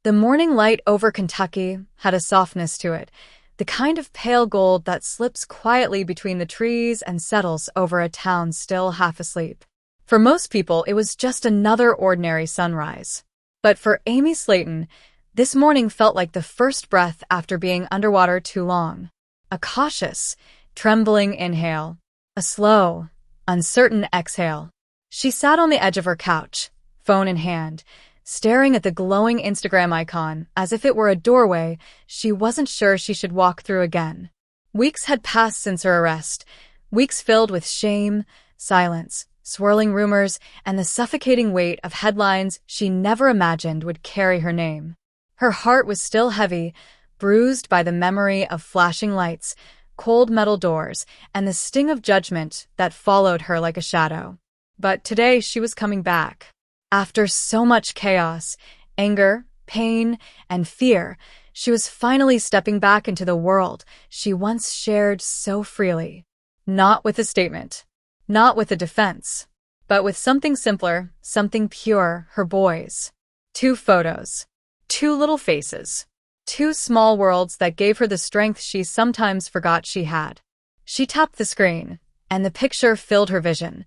The morning light over Kentucky had a softness to it, the kind of pale gold that slips quietly between the trees and settles over a town still half asleep. For most people, it was just another ordinary sunrise. But for Amy Slaton, this morning felt like the first breath after being underwater too long. A cautious, trembling inhale. A slow, uncertain exhale. She sat on the edge of her couch, phone in hand, staring at the glowing Instagram icon as if it were a doorway she wasn't sure she should walk through again. Weeks had passed since her arrest, weeks filled with shame, silence, swirling rumors, and the suffocating weight of headlines she never imagined would carry her name. Her heart was still heavy, bruised by the memory of flashing lights, cold metal doors, and the sting of judgment that followed her like a shadow. But today she was coming back. After so much chaos, anger, pain, and fear, she was finally stepping back into the world she once shared so freely. Not with a statement, not with a defense, but with something simpler, something pure, her boys. 2 photos. 2 little faces. 2 small worlds that gave her the strength she sometimes forgot she had. She tapped the screen, and the picture filled her vision.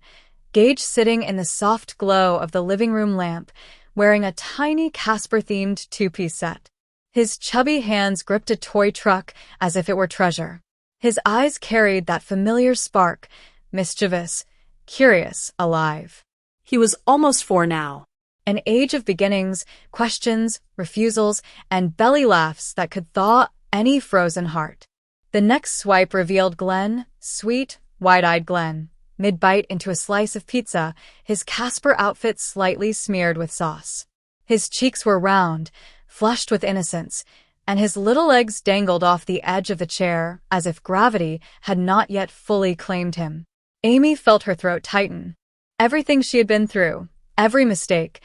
Gage sitting in the soft glow of the living room lamp, wearing a tiny Casper-themed 2-piece set. His chubby hands gripped a toy truck as if it were treasure. His eyes carried that familiar spark, mischievous, curious, alive. He was almost 4 now. An age of beginnings, questions, refusals, and belly laughs that could thaw any frozen heart. The next swipe revealed Glenn, sweet, wide-eyed Glenn, mid-bite into a slice of pizza, his Casper outfit slightly smeared with sauce. His cheeks were round, flushed with innocence, and his little legs dangled off the edge of the chair as if gravity had not yet fully claimed him. Amy felt her throat tighten. Everything she had been through, every mistake,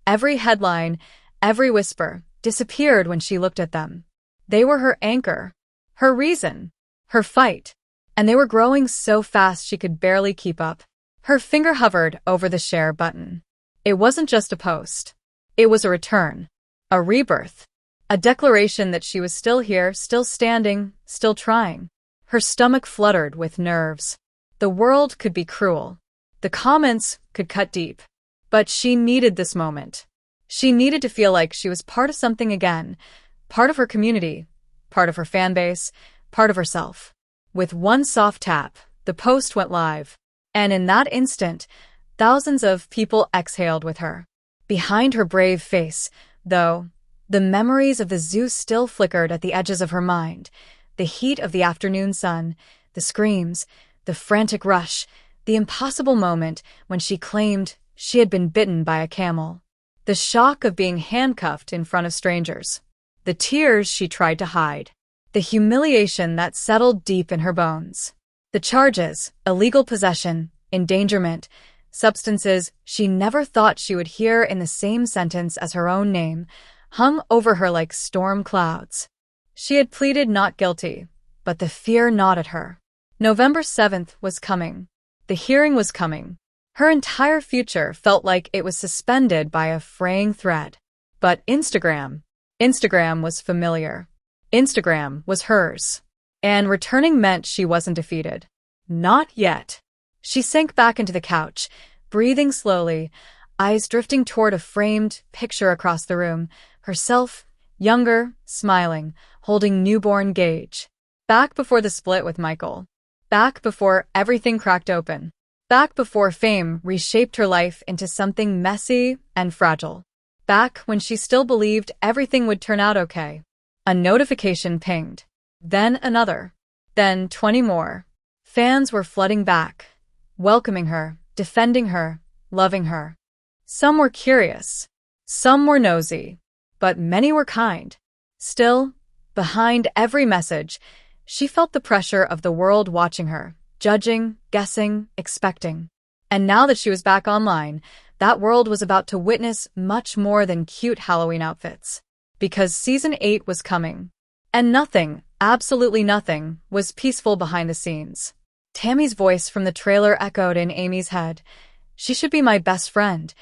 every headline, every whisper, disappeared when she looked at them. They were her anchor, her reason, her fight. And they were growing so fast she could barely keep up. Her finger hovered over the share button. It wasn't just a post. It was a return, a rebirth, a declaration that she was still here, still standing, still trying. Her stomach fluttered with nerves. The world could be cruel. The comments could cut deep. But she needed this moment. She needed to feel like she was part of something again, part of her community, part of her fan base, part of herself. With one soft tap, the post went live, and in that instant, thousands of people exhaled with her. Behind her brave face, though, the memories of the zoo still flickered at the edges of her mind. The heat of the afternoon sun, the screams, the frantic rush, the impossible moment when she claimed she had been bitten by a camel. The shock of being handcuffed in front of strangers. The tears she tried to hide. The humiliation that settled deep in her bones. The charges, illegal possession, endangerment, substances she never thought she would hear in the same sentence as her own name, hung over her like storm clouds. She had pleaded not guilty, but the fear gnawed at her. November 7th was coming. The hearing was coming. Her entire future felt like it was suspended by a fraying thread. But Instagram was familiar. Instagram was hers. And returning meant she wasn't defeated. Not yet. She sank back into the couch, breathing slowly, eyes drifting toward a framed picture across the room, herself, younger, smiling, holding newborn Gage. Back before the split with Michael. Back before everything cracked open. Back before fame reshaped her life into something messy and fragile. Back when she still believed everything would turn out okay. A notification pinged. Then another. Then 20 more. Fans were flooding back, welcoming her, defending her, loving her. Some were curious. Some were nosy. But many were kind. Still, behind every message, she felt the pressure of the world watching her, judging, guessing, expecting. And now that she was back online, that world was about to witness much more than cute Halloween outfits. Because season 8 was coming. And nothing, absolutely nothing, was peaceful behind the scenes. Tammy's voice from the trailer echoed in Amy's head. She should be my best friend.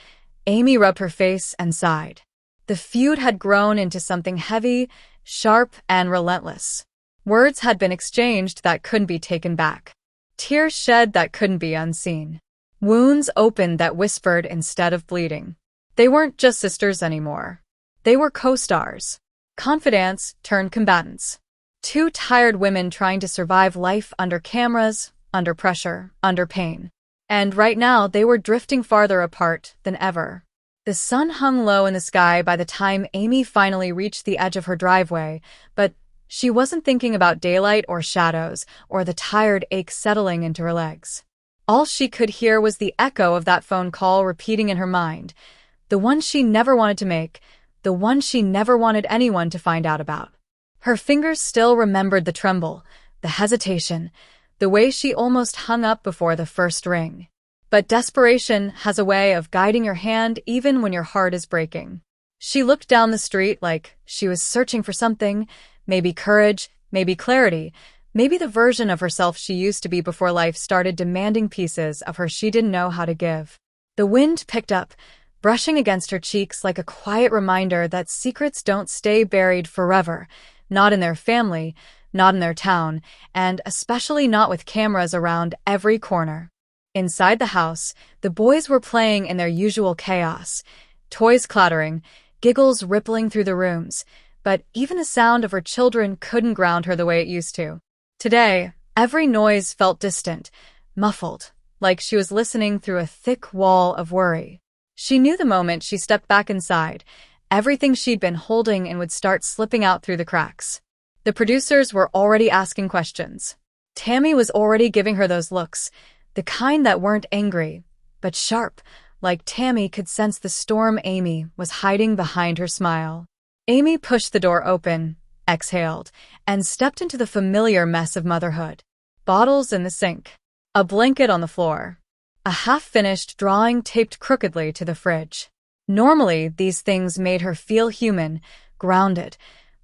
Amy rubbed her face and sighed. The feud had grown into something heavy, sharp, and relentless. Words had been exchanged that couldn't be taken back. Tears shed that couldn't be unseen. Wounds opened that whispered instead of bleeding. They weren't just sisters anymore. They were co-stars. Confidants turned combatants. Two tired women trying to survive life under cameras, under pressure, under pain. And right now they were drifting farther apart than ever. The sun hung low in the sky by the time Amy finally reached the edge of her driveway, but she wasn't thinking about daylight or shadows or the tired ache settling into her legs. All she could hear was the echo of that phone call repeating in her mind, the one she never wanted to make, the one she never wanted anyone to find out about. Her fingers still remembered the tremble, the hesitation, the way she almost hung up before the first ring. But desperation has a way of guiding your hand even when your heart is breaking. She looked down the street like she was searching for something, maybe courage, maybe clarity, maybe the version of herself she used to be before life started demanding pieces of her she didn't know how to give. The wind picked up, brushing against her cheeks like a quiet reminder that secrets don't stay buried forever, not in their family, not in their town, and especially not with cameras around every corner. Inside the house, the boys were playing in their usual chaos, toys clattering, giggles rippling through the rooms, but even the sound of her children couldn't ground her the way it used to. Today, every noise felt distant, muffled, like she was listening through a thick wall of worry. She knew the moment she stepped back inside, everything she'd been holding in would start slipping out through the cracks. The producers were already asking questions. Tammy was already giving her those looks, the kind that weren't angry, but sharp, like Tammy could sense the storm Amy was hiding behind her smile. Amy pushed the door open, exhaled, and stepped into the familiar mess of motherhood. Bottles in the sink, a blanket on the floor, a half-finished drawing taped crookedly to the fridge. Normally, these things made her feel human, grounded,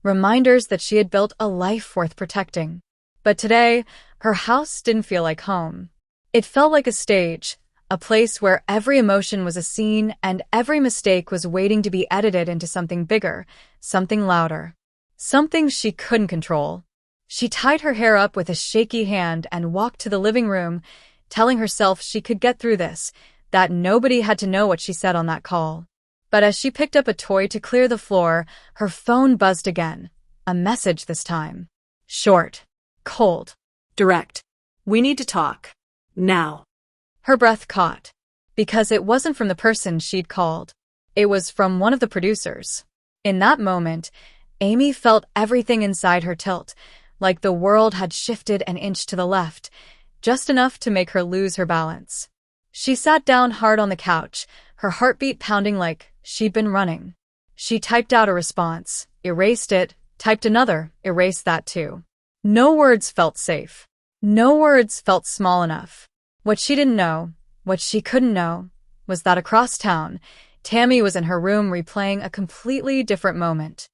reminders that she had built a life worth protecting. But today, her house didn't feel like home. It felt like a stage, a place where every emotion was a scene and every mistake was waiting to be edited into something bigger, something louder, something she couldn't control. She tied her hair up with a shaky hand and walked to the living room, telling herself she could get through this, that nobody had to know what she said on that call. But as she picked up a toy to clear the floor, her phone buzzed again. A message this time. Short. Cold. Direct. We need to talk. Now. Her breath caught. Because it wasn't from the person she'd called. It was from one of the producers. In that moment, Amy felt everything inside her tilt, like the world had shifted an inch to the left, just enough to make her lose her balance. She sat down hard on the couch, her heartbeat pounding like she'd been running. She typed out a response, erased it, typed another, erased that too. No words felt safe. No words felt small enough. What she didn't know, what she couldn't know, was that across town, Tammy was in her room replaying a completely different moment.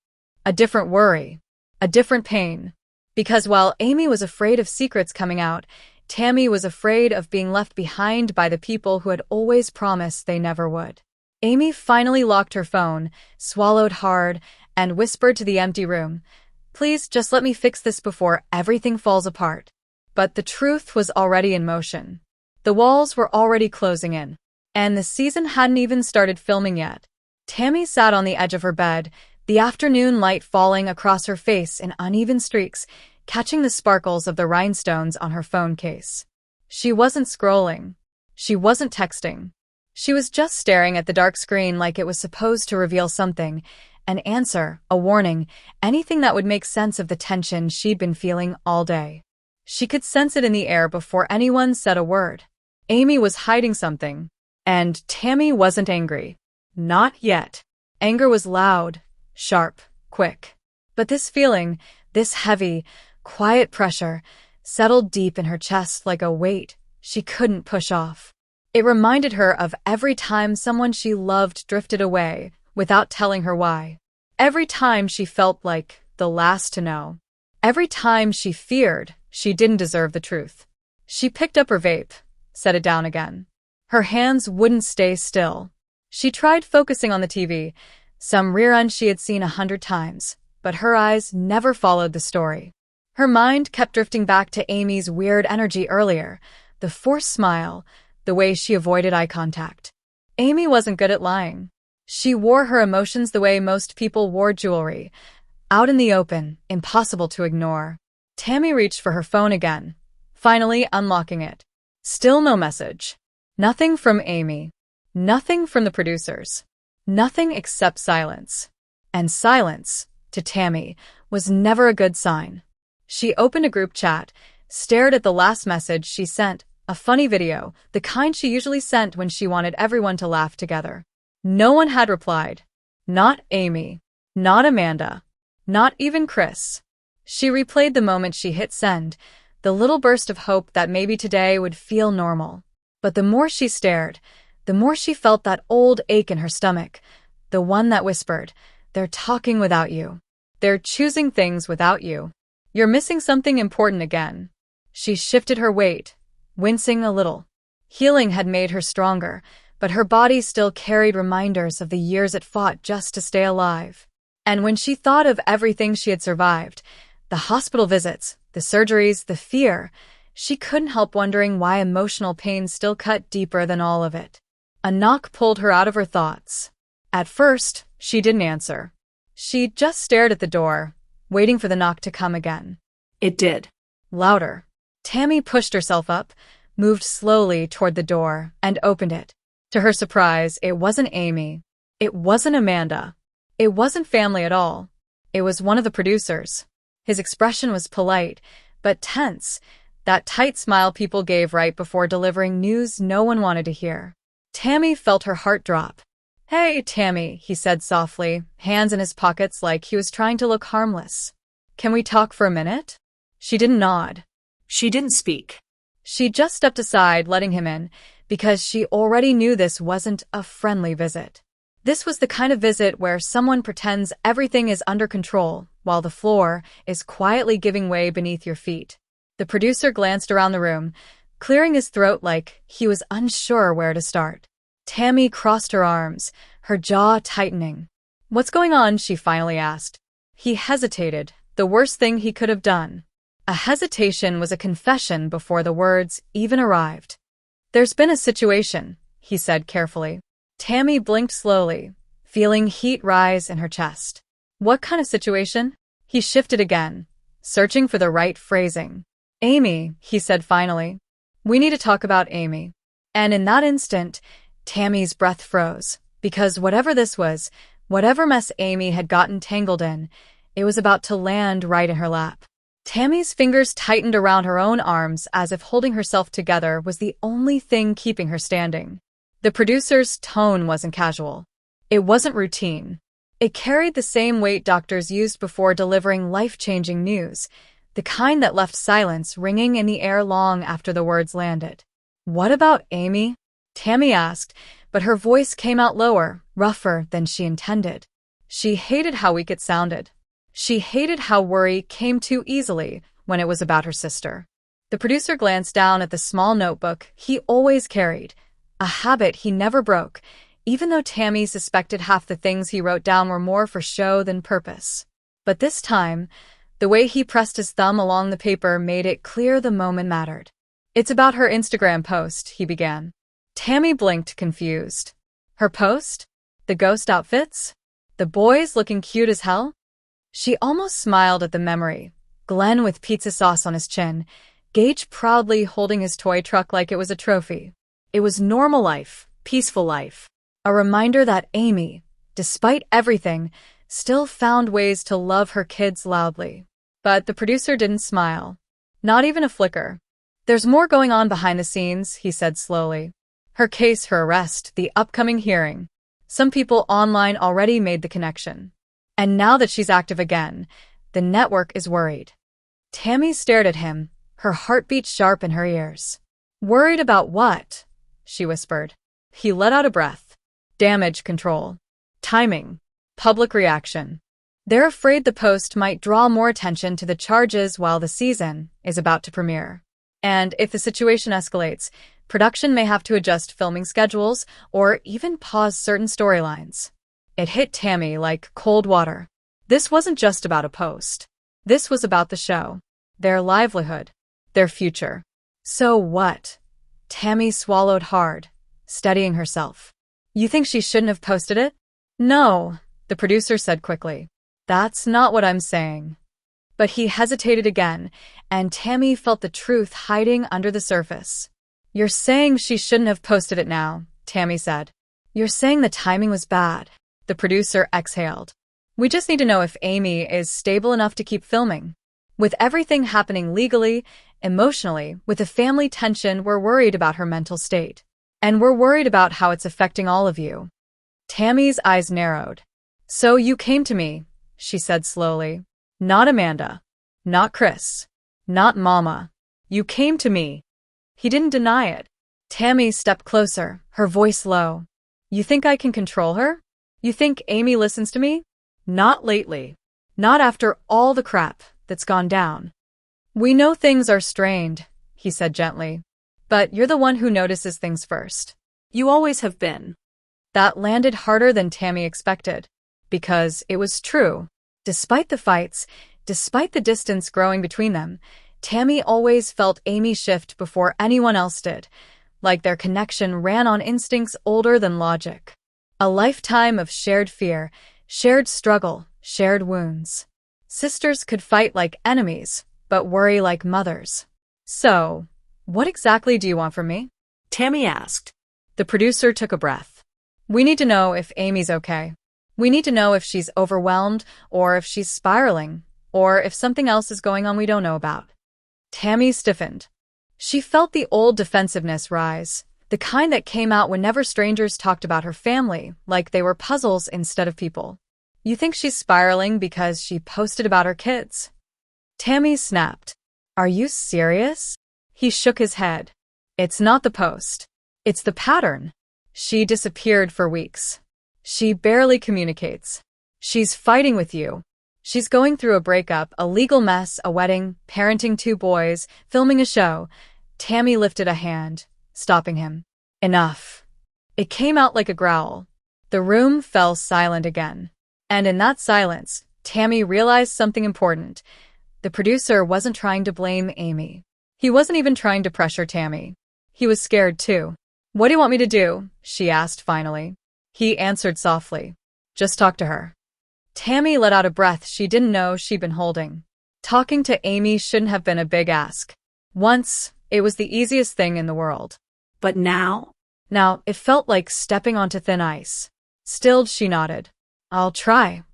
A different worry. A different pain. Because while Amy was afraid of secrets coming out, Tammy was afraid of being left behind by the people who had always promised they never would. Amy finally locked her phone, swallowed hard, and whispered to the empty room, "Please just let me fix this before everything falls apart." But the truth was already in motion. The walls were already closing in, and the season hadn't even started filming yet. Tammy sat on the edge of her bed, the afternoon light falling across her face in uneven streaks, catching the sparkles of the rhinestones on her phone case. She wasn't scrolling. She wasn't texting. She was just staring at the dark screen like it was supposed to reveal something, an answer, a warning, anything that would make sense of the tension she'd been feeling all day. She could sense it in the air before anyone said a word. Amy was hiding something, and Tammy wasn't angry. Not yet. Anger was loud, sharp, quick. But this feeling, this heavy, quiet pressure, settled deep in her chest like a weight she couldn't push off. It reminded her of every time someone she loved drifted away without telling her why. Every time she felt like the last to know. Every time she feared she didn't deserve the truth. She picked up her vape, set it down again. Her hands wouldn't stay still. She tried focusing on the TV, Some rerun she had seen 100 times, but her eyes never followed the story. Her mind kept drifting back to Amy's weird energy earlier, the forced smile, the way she avoided eye contact. Amy wasn't good at lying. She wore her emotions the way most people wore jewelry, out in the open, impossible to ignore. Tammy reached for her phone again, finally unlocking it. Still no message. Nothing from Amy. Nothing from the producers. Nothing except silence. And silence, to Tammy, was never a good sign. She opened a group chat, stared at the last message she sent, a funny video, the kind she usually sent when she wanted everyone to laugh together. No one had replied. Not Amy. Not Amanda. Not even Chris. She replayed the moment she hit send, the little burst of hope that maybe today would feel normal. But the more she stared, the more she felt that old ache in her stomach, the one that whispered, "They're talking without you. They're choosing things without you. You're missing something important again." She shifted her weight, wincing a little. Healing had made her stronger, but her body still carried reminders of the years it fought just to stay alive. And when she thought of everything she had survived, the hospital visits, the surgeries, the fear, she couldn't help wondering why emotional pain still cut deeper than all of it. A knock pulled her out of her thoughts. At first, she didn't answer. She just stared at the door, waiting for the knock to come again. It did. Louder. Tammy pushed herself up, moved slowly toward the door, and opened it. To her surprise, it wasn't Amy. It wasn't Amanda. It wasn't family at all. It was one of the producers. His expression was polite, but tense, that tight smile people gave right before delivering news no one wanted to hear. Tammy felt her heart drop. "Hey, Tammy," he said softly, hands in his pockets like he was trying to look harmless. "Can we talk for a minute?" She didn't nod. She didn't speak. She just stepped aside, letting him in, because she already knew this wasn't a friendly visit. This was the kind of visit where someone pretends everything is under control, while the floor is quietly giving way beneath your feet. The producer glanced around the room, clearing his throat like he was unsure where to start. Tammy crossed her arms, her jaw tightening. "What's going on?" she finally asked. He hesitated, the worst thing he could have done. A hesitation was a confession before the words even arrived. "There's been a situation," he said carefully. Tammy blinked slowly, feeling heat rise in her chest. "What kind of situation?" He shifted again, searching for the right phrasing. "Amy," he said finally. "We need to talk about Amy." And in that instant, Tammy's breath froze, because whatever this was, whatever mess Amy had gotten tangled in, it was about to land right in her lap. Tammy's fingers tightened around her own arms as if holding herself together was the only thing keeping her standing. The producer's tone wasn't casual. It wasn't routine. It carried the same weight doctors used before delivering life-changing news, the kind that left silence ringing in the air long after the words landed. "What about Amy?" Tammy asked, but her voice came out lower, rougher than she intended. She hated how weak it sounded. She hated how worry came too easily when it was about her sister. The producer glanced down at the small notebook he always carried, a habit he never broke, even though Tammy suspected half the things he wrote down were more for show than purpose. But this time, the way he pressed his thumb along the paper made it clear the moment mattered. "It's about her Instagram post," he began. Tammy blinked, confused. Her post? The ghost outfits? The boys looking cute as hell? She almost smiled at the memory. Glenn with pizza sauce on his chin, Gage proudly holding his toy truck like it was a trophy. It was normal life, peaceful life. A reminder that Amy, despite everything, still found ways to love her kids loudly. But the producer didn't smile. Not even a flicker. "There's more going on behind the scenes," he said slowly. "Her case, her arrest, the upcoming hearing. Some people online already made the connection. And now that she's active again, the network is worried." Tammy stared at him, her heartbeat sharp in her ears. "Worried about what?" she whispered. He let out a breath. "Damage control. Timing. Public reaction. They're afraid the post might draw more attention to the charges while the season is about to premiere. And if the situation escalates, production may have to adjust filming schedules or even pause certain storylines." It hit Tammy like cold water. This wasn't just about a post. This was about the show. Their livelihood. Their future. So what? Tammy swallowed hard, steadying herself. You think she shouldn't have posted it? No, the producer said quickly. That's not what I'm saying. But he hesitated again, and Tammy felt the truth hiding under the surface. You're saying she shouldn't have posted it now, Tammy said. You're saying the timing was bad. The producer exhaled. We just need to know if Amy is stable enough to keep filming. With everything happening legally, emotionally, with the family tension, we're worried about her mental state. And we're worried about how it's affecting all of you. Tammy's eyes narrowed. So you came to me, she said slowly. Not Amanda. Not Chris. Not Mama. You came to me. He didn't deny it. Tammy stepped closer, her voice low. You think I can control her? You think Amy listens to me? Not lately. Not after all the crap that's gone down. We know things are strained, he said gently. But you're the one who notices things first. You always have been. That landed harder than Tammy expected. Because it was true. Despite the fights, despite the distance growing between them, Tammy always felt Amy shift before anyone else did, like their connection ran on instincts older than logic. A lifetime of shared fear, shared struggle, shared wounds. Sisters could fight like enemies, but worry like mothers. So, what exactly do you want from me? Tammy asked. The producer took a breath. We need to know if Amy's okay. We need to know if she's overwhelmed, or if she's spiraling, or if something else is going on we don't know about. Tammy stiffened. She felt the old defensiveness rise, the kind that came out whenever strangers talked about her family, like they were puzzles instead of people. You think she's spiraling because she posted about her kids? Tammy snapped. Are you serious? He shook his head. It's not the post. It's the pattern. She disappeared for weeks. She barely communicates. She's fighting with you. She's going through a breakup, a legal mess, a wedding, parenting 2 boys, filming a show. Tammy lifted a hand, stopping him. Enough. It came out like a growl. The room fell silent again. And in that silence, Tammy realized something important. The producer wasn't trying to blame Amy. He wasn't even trying to pressure Tammy. He was scared too. What do you want me to do? She asked finally. He answered softly. Just talk to her. Tammy let out a breath she didn't know she'd been holding. Talking to Amy shouldn't have been a big ask. Once, it was the easiest thing in the world. But now? Now, it felt like stepping onto thin ice. Stilled, she nodded. I'll try.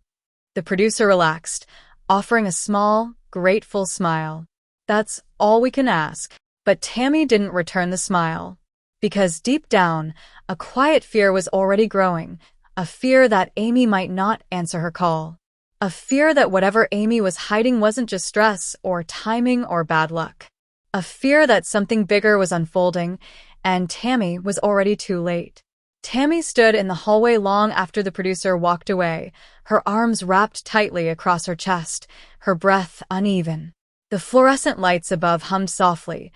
The producer relaxed, offering a small, grateful smile. That's all we can ask. But Tammy didn't return the smile. Because deep down, a quiet fear was already growing, a fear that Amy might not answer her call. A fear that whatever Amy was hiding wasn't just stress or timing or bad luck. A fear that something bigger was unfolding, and Tammy was already too late. Tammy stood in the hallway long after the producer walked away, her arms wrapped tightly across her chest, her breath uneven. The fluorescent lights above hummed softly,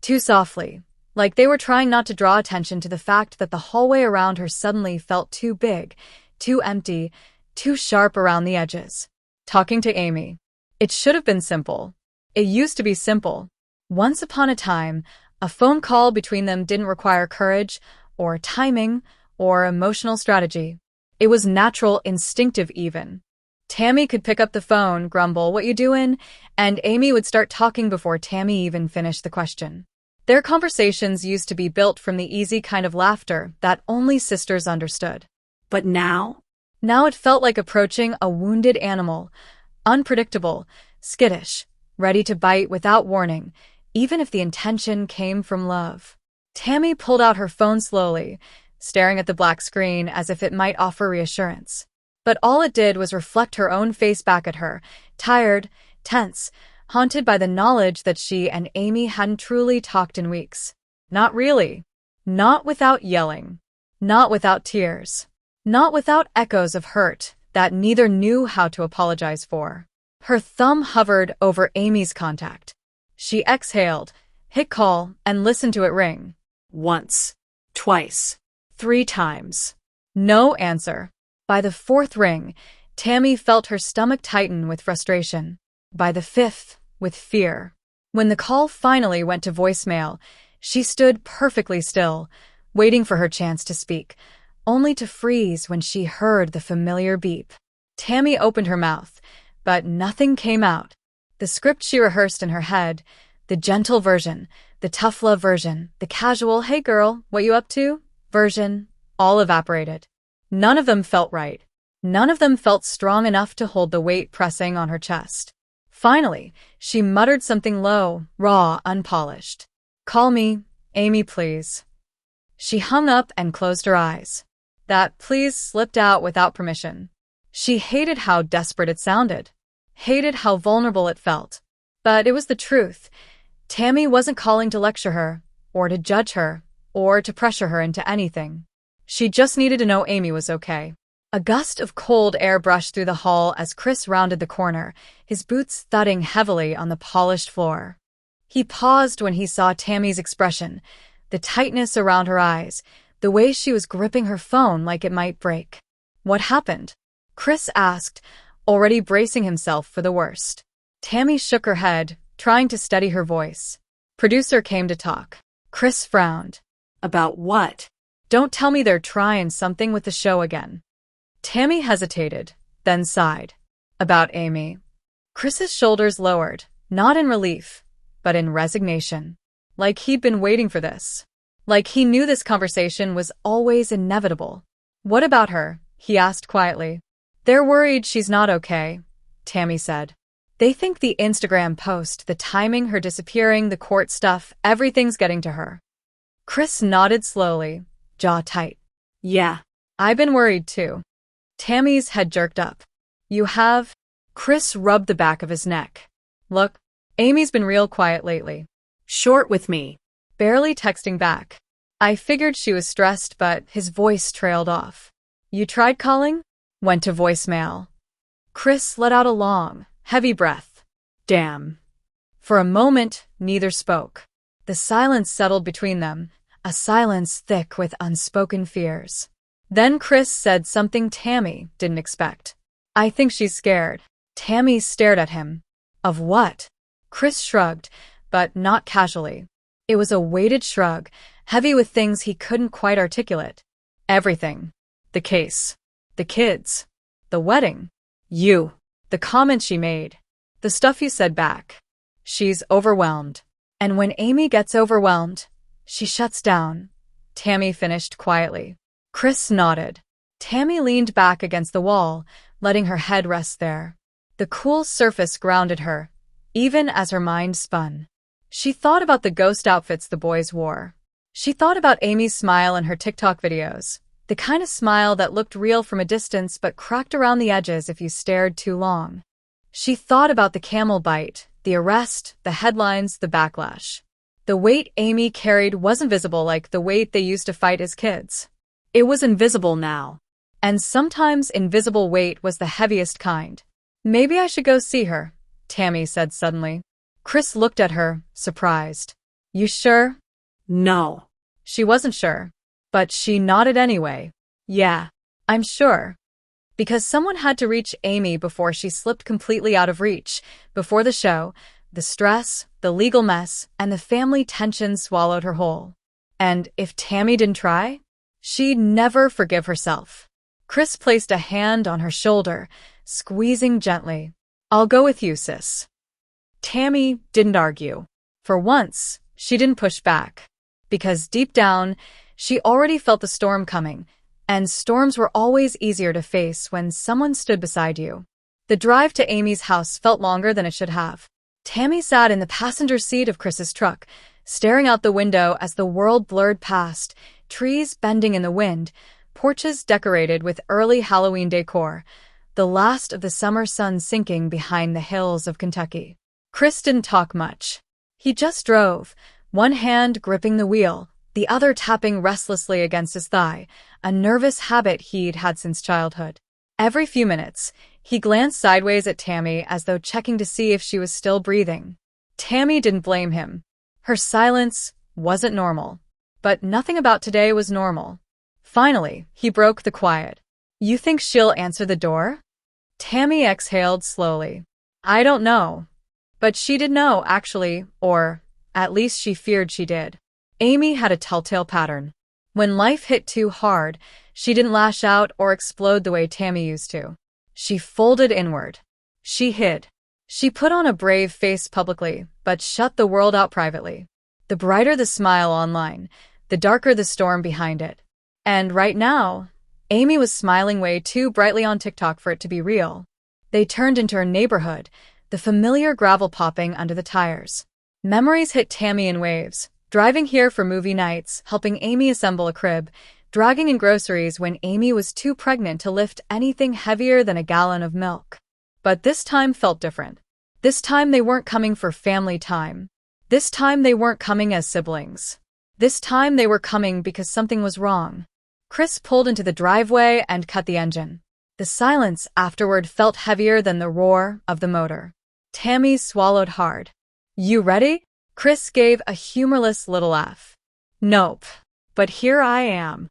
too softly, like they were trying not to draw attention to the fact that the hallway around her suddenly felt too big, too empty, too sharp around the edges. Talking to Amy. It should have been simple. It used to be simple. Once upon a time, a phone call between them didn't require courage, or timing, or emotional strategy. It was natural, instinctive even. Tammy could pick up the phone, grumble, "What you doing?" and Amy would start talking before Tammy even finished the question. Their conversations used to be built from the easy kind of laughter that only sisters understood. But now? Now it felt like approaching a wounded animal, unpredictable, skittish, ready to bite without warning, even if the intention came from love. Tammy pulled out her phone slowly, staring at the black screen as if it might offer reassurance. But all it did was reflect her own face back at her, tired, tense, haunted by the knowledge that she and Amy hadn't truly talked in weeks. Not really. Not without yelling. Not without tears. Not without echoes of hurt that neither knew how to apologize for. Her thumb hovered over Amy's contact. She exhaled, hit call, and listened to it ring. Once. Twice. 3 times. No answer. By the fourth ring, Tammy felt her stomach tighten with frustration. By the fifth, with fear. When the call finally went to voicemail, she stood perfectly still, waiting for her chance to speak, only to freeze when she heard the familiar beep. Tammy opened her mouth, but nothing came out. The script she rehearsed in her head, the gentle version, the tough love version, the casual, hey girl, what you up to version, all evaporated. None of them felt right. None of them felt strong enough to hold the weight pressing on her chest. Finally, she muttered something low, raw, unpolished. Call me, Amy, please. She hung up and closed her eyes. That please slipped out without permission. She hated how desperate it sounded. Hated how vulnerable it felt. But it was the truth. Tammy wasn't calling to lecture her, or to judge her, or to pressure her into anything. She just needed to know Amy was okay. A gust of cold air brushed through the hall as Chris rounded the corner, his boots thudding heavily on the polished floor. He paused when he saw Tammy's expression, the tightness around her eyes, the way she was gripping her phone like it might break. What happened? Chris asked, already bracing himself for the worst. Tammy shook her head, trying to steady her voice. Producer came to talk. Chris frowned. About what? Don't tell me they're trying something with the show again. Tammy hesitated, then sighed. About Amy. Chris's shoulders lowered, not in relief, but in resignation. Like he'd been waiting for this. Like he knew this conversation was always inevitable. What about her? He asked quietly. They're worried she's not okay, Tammy said. They think the Instagram post, the timing, her disappearing, the court stuff, everything's getting to her. Chris nodded slowly, jaw tight. Yeah. I've been worried too. Tammy's head jerked up. You have? Chris rubbed the back of his neck. Look, Amy's been real quiet lately. Short with me. Barely texting back. I figured she was stressed, but his voice trailed off. You tried calling? Went to voicemail. Chris let out a long, heavy breath. Damn. For a moment, neither spoke. The silence settled between them, a silence thick with unspoken fears. Then Chris said something Tammy didn't expect. I think she's scared. Tammy stared at him. Of what? Chris shrugged, but not casually. It was a weighted shrug, heavy with things he couldn't quite articulate. Everything. The case. The kids. The wedding. You. The comments she made. The stuff you said back. She's overwhelmed. And when Amy gets overwhelmed, she shuts down. Tammy finished quietly. Chris nodded. Tammy leaned back against the wall, letting her head rest there. The cool surface grounded her, even as her mind spun. She thought about the ghost outfits the boys wore. She thought about Amy's smile in her TikTok videos, the kind of smile that looked real from a distance but cracked around the edges if you stared too long. She thought about the camel bite, the arrest, the headlines, the backlash. The weight Amy carried wasn't visible like the weight they used to fight as kids. It was invisible now. And sometimes invisible weight was the heaviest kind. Maybe I should go see her, Tammy said suddenly. Chris looked at her, surprised. You sure? No. She wasn't sure. But she nodded anyway. Yeah, I'm sure. Because someone had to reach Amy before she slipped completely out of reach, before the show, the stress, the legal mess, and the family tension swallowed her whole. And if Tammy didn't try, she'd never forgive herself. Chris placed a hand on her shoulder, squeezing gently. I'll go with you, sis. Tammy didn't argue. For once, she didn't push back. Because deep down, she already felt the storm coming, and storms were always easier to face when someone stood beside you. The drive to Amy's house felt longer than it should have. Tammy sat in the passenger seat of Chris's truck, staring out the window as the world blurred past, trees bending in the wind, porches decorated with early Halloween decor, the last of the summer sun sinking behind the hills of Kentucky. Chris didn't talk much. He just drove, one hand gripping the wheel, the other tapping restlessly against his thigh, a nervous habit he'd had since childhood. Every few minutes, he glanced sideways at Tammy as though checking to see if she was still breathing. Tammy didn't blame him. Her silence wasn't normal. But nothing about today was normal. Finally, he broke the quiet. You think she'll answer the door? Tammy exhaled slowly. I don't know. But she did know, actually, or at least she feared she did. Amy had a telltale pattern. When life hit too hard, she didn't lash out or explode the way Tammy used to. She folded inward. She hid. She put on a brave face publicly, but shut the world out privately. The brighter the smile online, the darker the storm behind it. And right now, Amy was smiling way too brightly on TikTok for it to be real. They turned into her neighborhood, the familiar gravel popping under the tires. Memories hit Tammy in waves, driving here for movie nights, helping Amy assemble a crib, dragging in groceries when Amy was too pregnant to lift anything heavier than a gallon of milk. But this time felt different. This time they weren't coming for family time. This time they weren't coming as siblings. This time they were coming because something was wrong. Chris pulled into the driveway and cut the engine. The silence afterward felt heavier than the roar of the motor. Tammy swallowed hard. You ready? Chris gave a humorless little laugh. Nope. But here I am.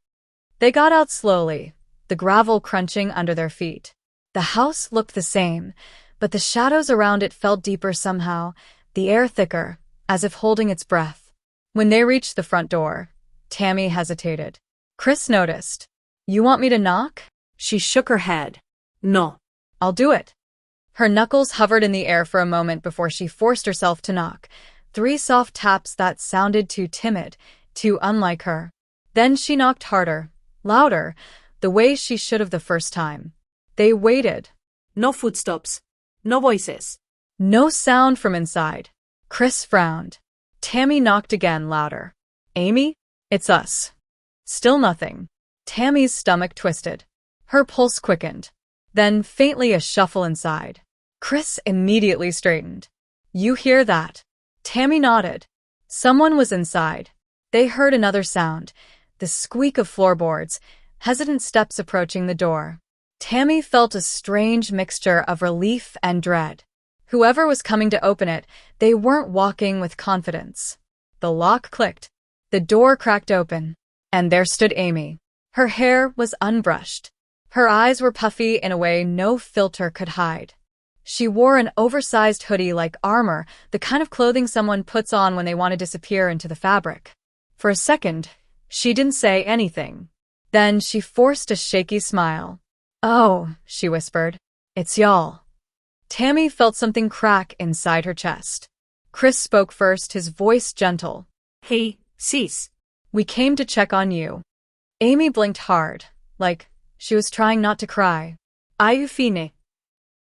They got out slowly, the gravel crunching under their feet. The house looked the same, but the shadows around it felt deeper somehow, the air thicker, as if holding its breath. When they reached the front door, Tammy hesitated. Chris noticed. You want me to knock? She shook her head. No. I'll do it. Her knuckles hovered in the air for a moment before she forced herself to knock. 3 soft taps that sounded too timid, too unlike her. Then she knocked harder, louder, the way she should have the first time. They waited. No footsteps. No voices. No sound from inside. Chris frowned. Tammy knocked again, louder. Amy? It's us. Still nothing. Tammy's stomach twisted. Her pulse quickened. Then faintly a shuffle inside. Chris immediately straightened. You hear that? Tammy nodded. Someone was inside. They heard another sound, the squeak of floorboards, hesitant steps approaching the door. Tammy felt a strange mixture of relief and dread. Whoever was coming to open it, they weren't walking with confidence. The lock clicked. The door cracked open. And there stood Amy. Her hair was unbrushed. Her eyes were puffy in a way no filter could hide. She wore an oversized hoodie like armor, the kind of clothing someone puts on when they want to disappear into the fabric. For a second, she didn't say anything. Then she forced a shaky smile. Oh, she whispered. It's y'all. Tammy felt something crack inside her chest. Chris spoke first, his voice gentle. Hey, sis. We came to check on you. Amy blinked hard, like she was trying not to cry. Are you fine?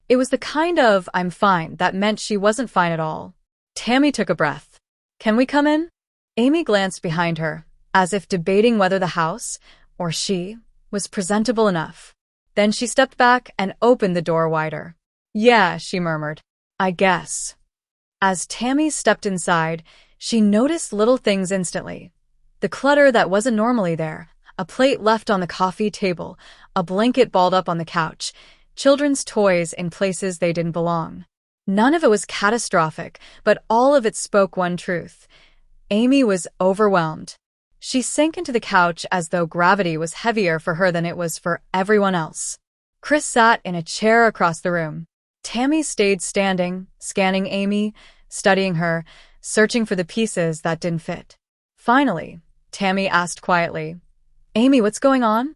It was the kind of I'm fine that meant she wasn't fine at all. Tammy took a breath. Can we come in? Amy glanced behind her, as if debating whether the house, or she, was presentable enough. Then she stepped back and opened the door wider. Yeah, she murmured. I guess. As Tammy stepped inside, she noticed little things instantly. The clutter that wasn't normally there, a plate left on the coffee table, a blanket balled up on the couch, children's toys in places they didn't belong. None of it was catastrophic, but all of it spoke one truth. Amy was overwhelmed. She sank into the couch as though gravity was heavier for her than it was for everyone else. Chris sat in a chair across the room. Tammy stayed standing, scanning Amy, studying her, searching for the pieces that didn't fit. Finally, Tammy asked quietly, Amy, what's going on?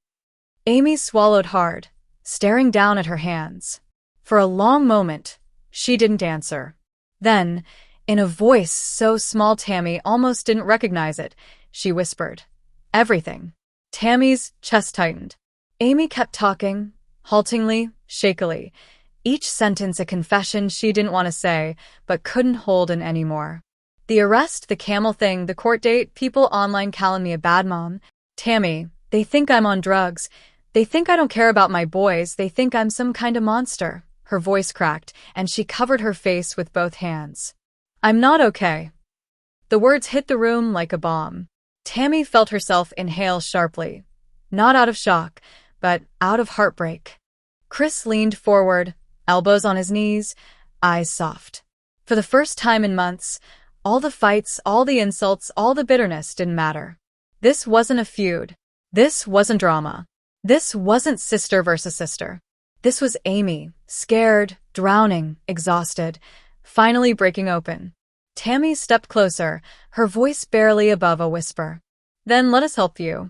Amy swallowed hard, staring down at her hands. For a long moment, she didn't answer. Then, in a voice so small Tammy almost didn't recognize it, she whispered, Everything. Tammy's chest tightened. Amy kept talking, haltingly, shakily, each sentence a confession she didn't want to say, but couldn't hold in anymore. The arrest, the camel thing, the court date, people online calling me a bad mom. Tammy, they think I'm on drugs. They think I don't care about my boys. They think I'm some kind of monster. Her voice cracked, and she covered her face with both hands. I'm not okay. The words hit the room like a bomb. Tammy felt herself inhale sharply. Not out of shock, but out of heartbreak. Chris leaned forward, elbows on his knees, eyes soft. For the first time in months, all the fights, all the insults, all the bitterness didn't matter. This wasn't a feud. This wasn't drama. This wasn't sister versus sister. This was Amy, scared, drowning, exhausted, finally breaking open. Tammy stepped closer, her voice barely above a whisper. Then let us help you.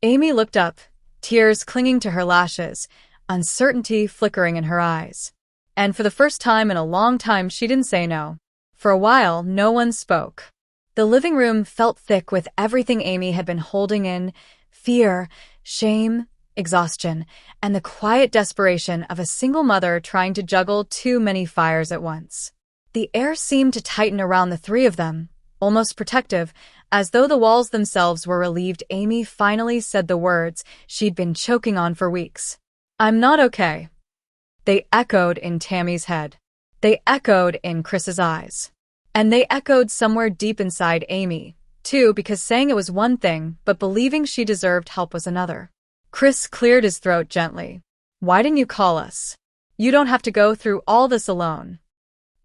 Amy looked up, tears clinging to her lashes, uncertainty flickering in her eyes. And for the first time in a long time, she didn't say no. For a while, no one spoke. The living room felt thick with everything Amy had been holding in: fear, shame, exhaustion, and the quiet desperation of a single mother trying to juggle too many fires at once. The air seemed to tighten around the three of them, almost protective, as though the walls themselves were relieved. Amy finally said the words she'd been choking on for weeks. "I'm not okay." They echoed in Tammy's head. They echoed in Chris's eyes. And they echoed somewhere deep inside Amy, too, because saying it was one thing, but believing she deserved help was another. Chris cleared his throat gently. "Why didn't you call us? You don't have to go through all this alone."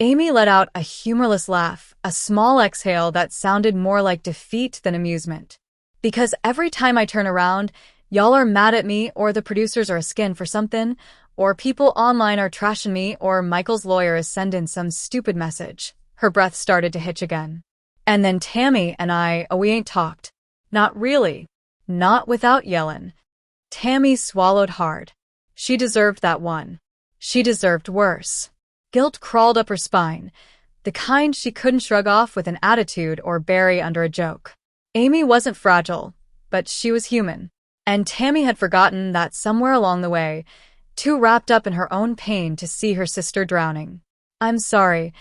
Amy let out a humorless laugh, a small exhale that sounded more like defeat than amusement. "Because every time I turn around, y'all are mad at me, or the producers are askin for something, or people online are trashing me, or Michael's lawyer is sending some stupid message." Her breath started to hitch again. "And then Tammy and we ain't talked." "Not really. Not without yellin'." Tammy swallowed hard. She deserved that one. She deserved worse. Guilt crawled up her spine, the kind she couldn't shrug off with an attitude or bury under a joke. Amy wasn't fragile, but she was human. And Tammy had forgotten that somewhere along the way, too wrapped up in her own pain to see her sister drowning. "I'm sorry,"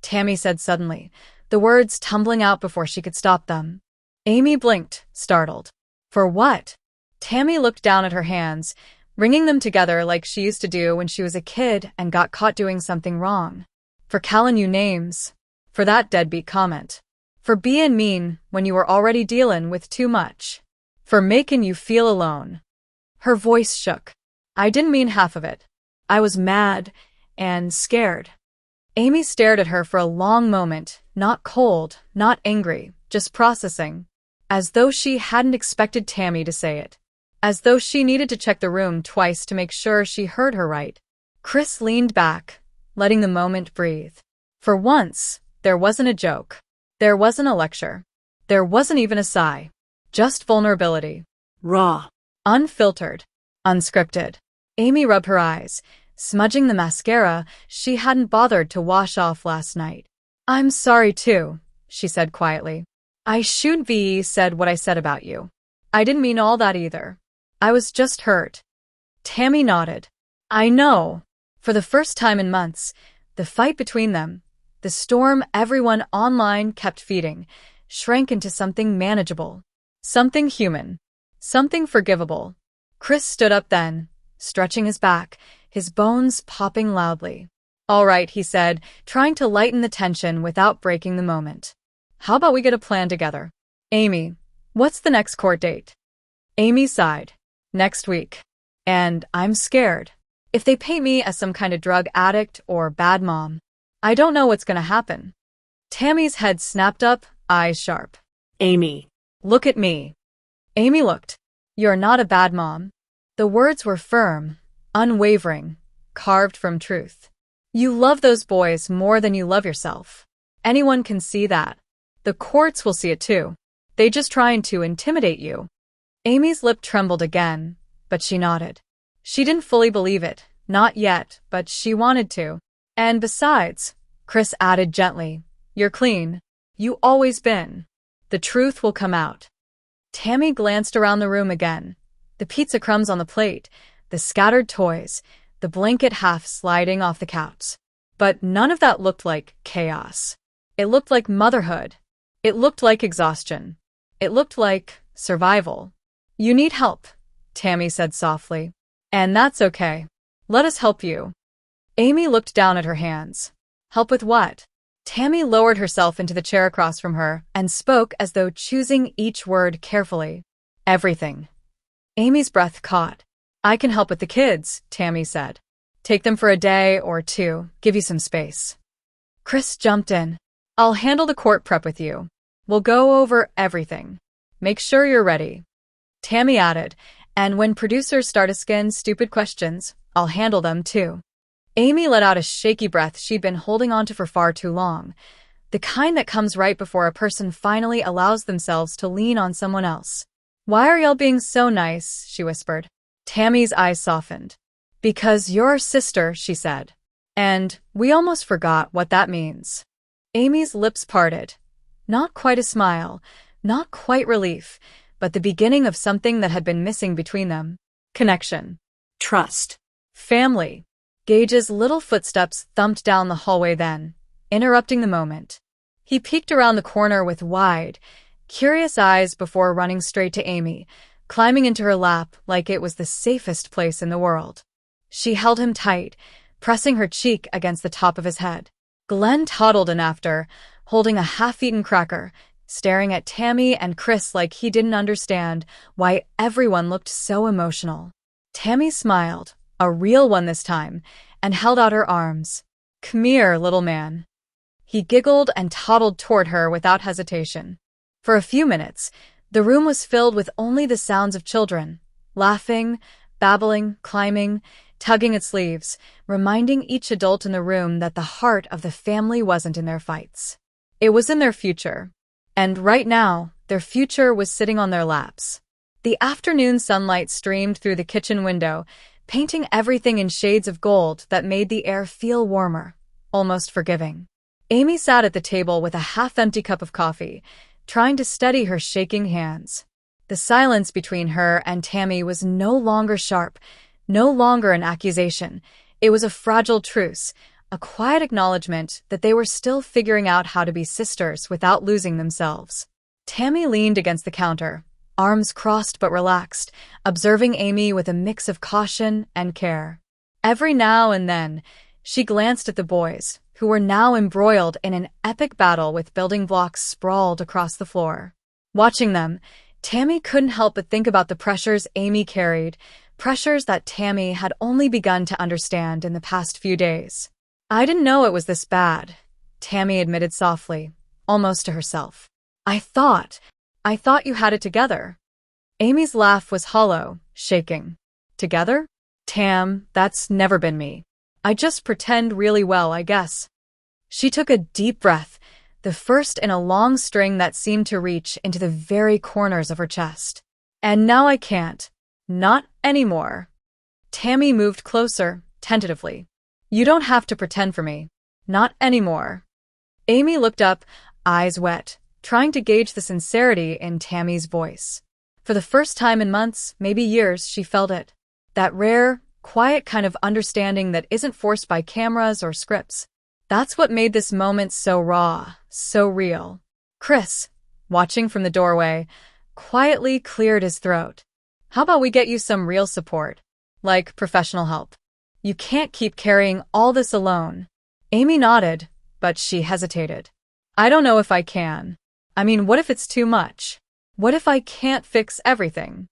Tammy said suddenly, the words tumbling out before she could stop them. Amy blinked, startled. "For what?" Tammy looked down at her hands, wringing them together like she used to do when she was a kid and got caught doing something wrong. "For calling you names. For that deadbeat comment. For being mean when you were already dealing with too much. For making you feel alone." Her voice shook. "I didn't mean half of it. I was mad and scared." Amy stared at her for a long moment, not cold, not angry, just processing. As though she hadn't expected Tammy to say it. As though she needed to check the room twice to make sure she heard her right. Chris leaned back, letting the moment breathe. For once, there wasn't a joke. There wasn't a lecture. There wasn't even a sigh. Just vulnerability. Raw. Unfiltered. Unscripted. Amy rubbed her eyes, smudging the mascara she hadn't bothered to wash off last night. "I'm sorry too," she said quietly. "I shouldn't be said what I said about you. I didn't mean all that either. I was just hurt." Tammy nodded. "I know." For the first time in months, the fight between them, the storm everyone online kept feeding, shrank into something manageable. Something human. Something forgivable. Chris stood up then, stretching his back, his bones popping loudly. "All right," he said, trying to lighten the tension without breaking the moment. "How about we get a plan together? Amy, what's the next court date?" Amy sighed. "Next week. And I'm scared. If they paint me as some kind of drug addict or bad mom, I don't know what's gonna happen." Tammy's head snapped up, eyes sharp. Amy. "Look at me." Amy looked. "You're not a bad mom." The words were firm, unwavering, carved from truth. "You love those boys more than you love yourself. Anyone can see that. The courts will see it too. They just trying to intimidate you." Amy's lip trembled again, but she nodded. She didn't fully believe it, not yet, but she wanted to. "And besides," Chris added gently, "you're clean. You always been. The truth will come out." Tammy glanced around the room again. The pizza crumbs on the plate, the scattered toys, the blanket half sliding off the couch. But none of that looked like chaos. It looked like motherhood. It looked like exhaustion. It looked like survival. "You need help," Tammy said softly. "And that's okay. Let us help you." Amy looked down at her hands. "Help with what?" Tammy lowered herself into the chair across from her and spoke as though choosing each word carefully. "Everything." Amy's breath caught. "I can help with the kids," Tammy said. "Take them for a day or two, give you some space." Chris jumped in. "I'll handle the court prep with you. We'll go over everything. Make sure you're ready." Tammy added, And when producers start asking stupid questions, I'll handle them too. Amy let out a shaky breath she'd been holding onto for far too long, the kind that comes right before a person finally allows themselves to lean on someone else. "Why are y'all being so nice?" she whispered. Tammy's eyes softened. "Because you're our sister," she said. "And we almost forgot what that means." Amy's lips parted. Not quite a smile, not quite relief, but the beginning of something that had been missing between them. Connection. Trust. Family. Gage's little footsteps thumped down the hallway then, interrupting the moment. He peeked around the corner with wide, curious eyes before running straight to Amy, climbing into her lap like it was the safest place in the world. She held him tight, pressing her cheek against the top of his head. Glenn toddled in after, holding a half-eaten cracker, staring at Tammy and Chris like he didn't understand why everyone looked so emotional. Tammy smiled, a real one this time, and held out her arms. "Come here, little man." He giggled and toddled toward her without hesitation. For a few minutes, the room was filled with only the sounds of children, laughing, babbling, climbing, tugging at sleeves, reminding each adult in the room that the heart of the family wasn't in their fights. It was in their future. And right now, their future was sitting on their laps. The afternoon sunlight streamed through the kitchen window, painting everything in shades of gold that made the air feel warmer, almost forgiving. Amy sat at the table with a half-empty cup of coffee, trying to steady her shaking hands. The silence between her and Tammy was no longer sharp, no longer an accusation. It was a fragile truce, a quiet acknowledgement that they were still figuring out how to be sisters without losing themselves. Tammy leaned against the counter, arms crossed but relaxed, observing Amy with a mix of caution and care. Every now and then, she glanced at the boys, who were now embroiled in an epic battle with building blocks sprawled across the floor. Watching them, Tammy couldn't help but think about the pressures Amy carried, pressures that Tammy had only begun to understand in the past few days. "I didn't know it was this bad," Tammy admitted softly, almost to herself. I thought you had it together." Amy's laugh was hollow, shaking. "Together? Tam, that's never been me. I just pretend really well, I guess." She took a deep breath, the first in a long string that seemed to reach into the very corners of her chest. "And now I can't. Not anymore." Tammy moved closer, tentatively. "You don't have to pretend for me. Not anymore." Amy looked up, eyes wet, trying to gauge the sincerity in Tammy's voice. For the first time in months, maybe years, she felt it. That rare, quiet kind of understanding that isn't forced by cameras or scripts. That's what made this moment so raw, so real. Chris, watching from the doorway, quietly cleared his throat. "How about we get you some real support? Like professional help? You can't keep carrying all this alone." Amy nodded, but she hesitated. "I don't know if I can. I mean, what if it's too much? What if I can't fix everything?"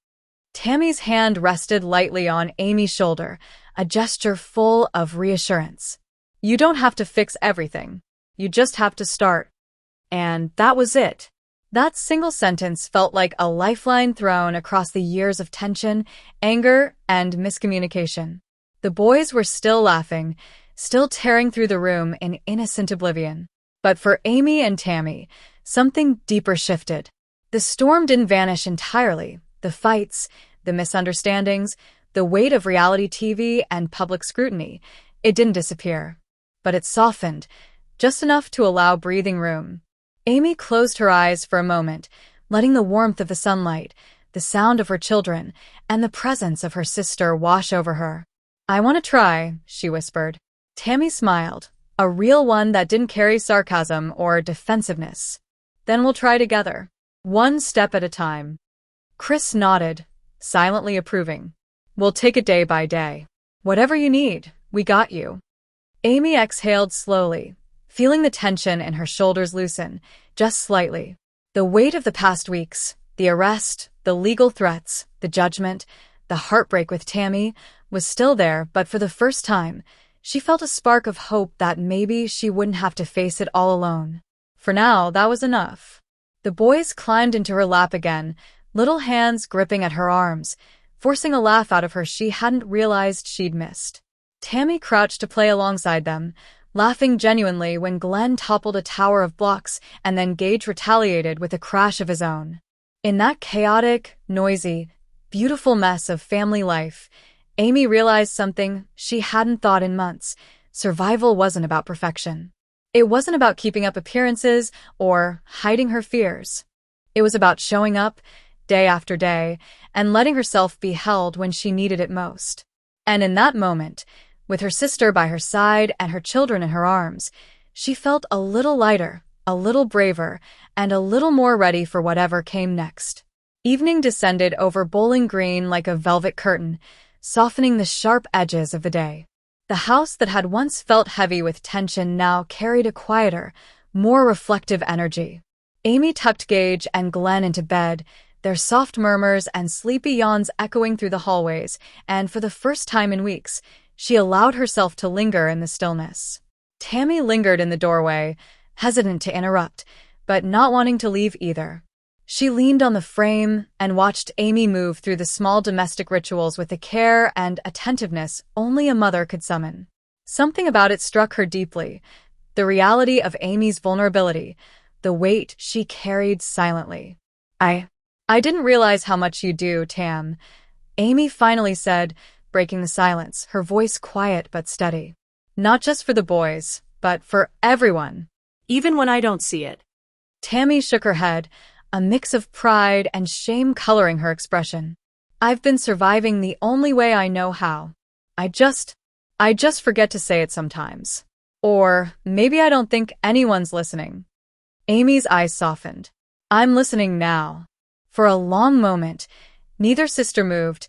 Tammy's hand rested lightly on Amy's shoulder, a gesture full of reassurance. "You don't have to fix everything. You just have to start." And that was it. That single sentence felt like a lifeline thrown across the years of tension, anger, and miscommunication. The boys were still laughing, still tearing through the room in innocent oblivion. But for Amy and Tammy, something deeper shifted. The storm didn't vanish entirely. The fights, the misunderstandings, the weight of reality TV and public scrutiny, it didn't disappear. But it softened, just enough to allow breathing room. Amy closed her eyes for a moment, letting the warmth of the sunlight, the sound of her children, and the presence of her sister wash over her. "I want to try," she whispered. Tammy smiled, a real one that didn't carry sarcasm or defensiveness. "Then we'll try together. One step at a time." Chris nodded, silently approving. "We'll take it day by day. Whatever you need, we got you." Amy exhaled slowly, feeling the tension in her shoulders loosen, just slightly. The weight of the past weeks, the arrest, the legal threats, the judgment, the heartbreak with Tammy, was still there, but for the first time, she felt a spark of hope that maybe she wouldn't have to face it all alone. For now, that was enough. The boys climbed into her lap again, little hands gripping at her arms, forcing a laugh out of her she hadn't realized she'd missed. Tammy crouched to play alongside them, laughing genuinely when Glenn toppled a tower of blocks and then Gage retaliated with a crash of his own. In that chaotic, noisy, beautiful mess of family life, Amy realized something she hadn't thought in months. Survival wasn't about perfection. It wasn't about keeping up appearances or hiding her fears. It was about showing up, day after day, and letting herself be held when she needed it most. And in that moment, with her sister by her side and her children in her arms, she felt a little lighter, a little braver, and a little more ready for whatever came next. Evening descended over Bowling Green like a velvet curtain, softening the sharp edges of the day. The house that had once felt heavy with tension now carried a quieter, more reflective energy. Amy tucked Gage and Glenn into bed, their soft murmurs and sleepy yawns echoing through the hallways, and for the first time in weeks, she allowed herself to linger in the stillness. Tammy lingered in the doorway, hesitant to interrupt, but not wanting to leave either. She leaned on the frame and watched Amy move through the small domestic rituals with the care and attentiveness only a mother could summon. Something about it struck her deeply, the reality of Amy's vulnerability, the weight she carried silently. I didn't realize how much you do, Tam," Amy finally said, breaking the silence, her voice quiet but steady. "Not just for the boys, but for everyone." Even when I don't see it. Tammy shook her head, a mix of pride and shame coloring her expression. "I've been surviving the only way I know how. I just forget to say it sometimes. Or maybe I don't think anyone's listening." Amy's eyes softened. "I'm listening now." For a long moment, neither sister moved,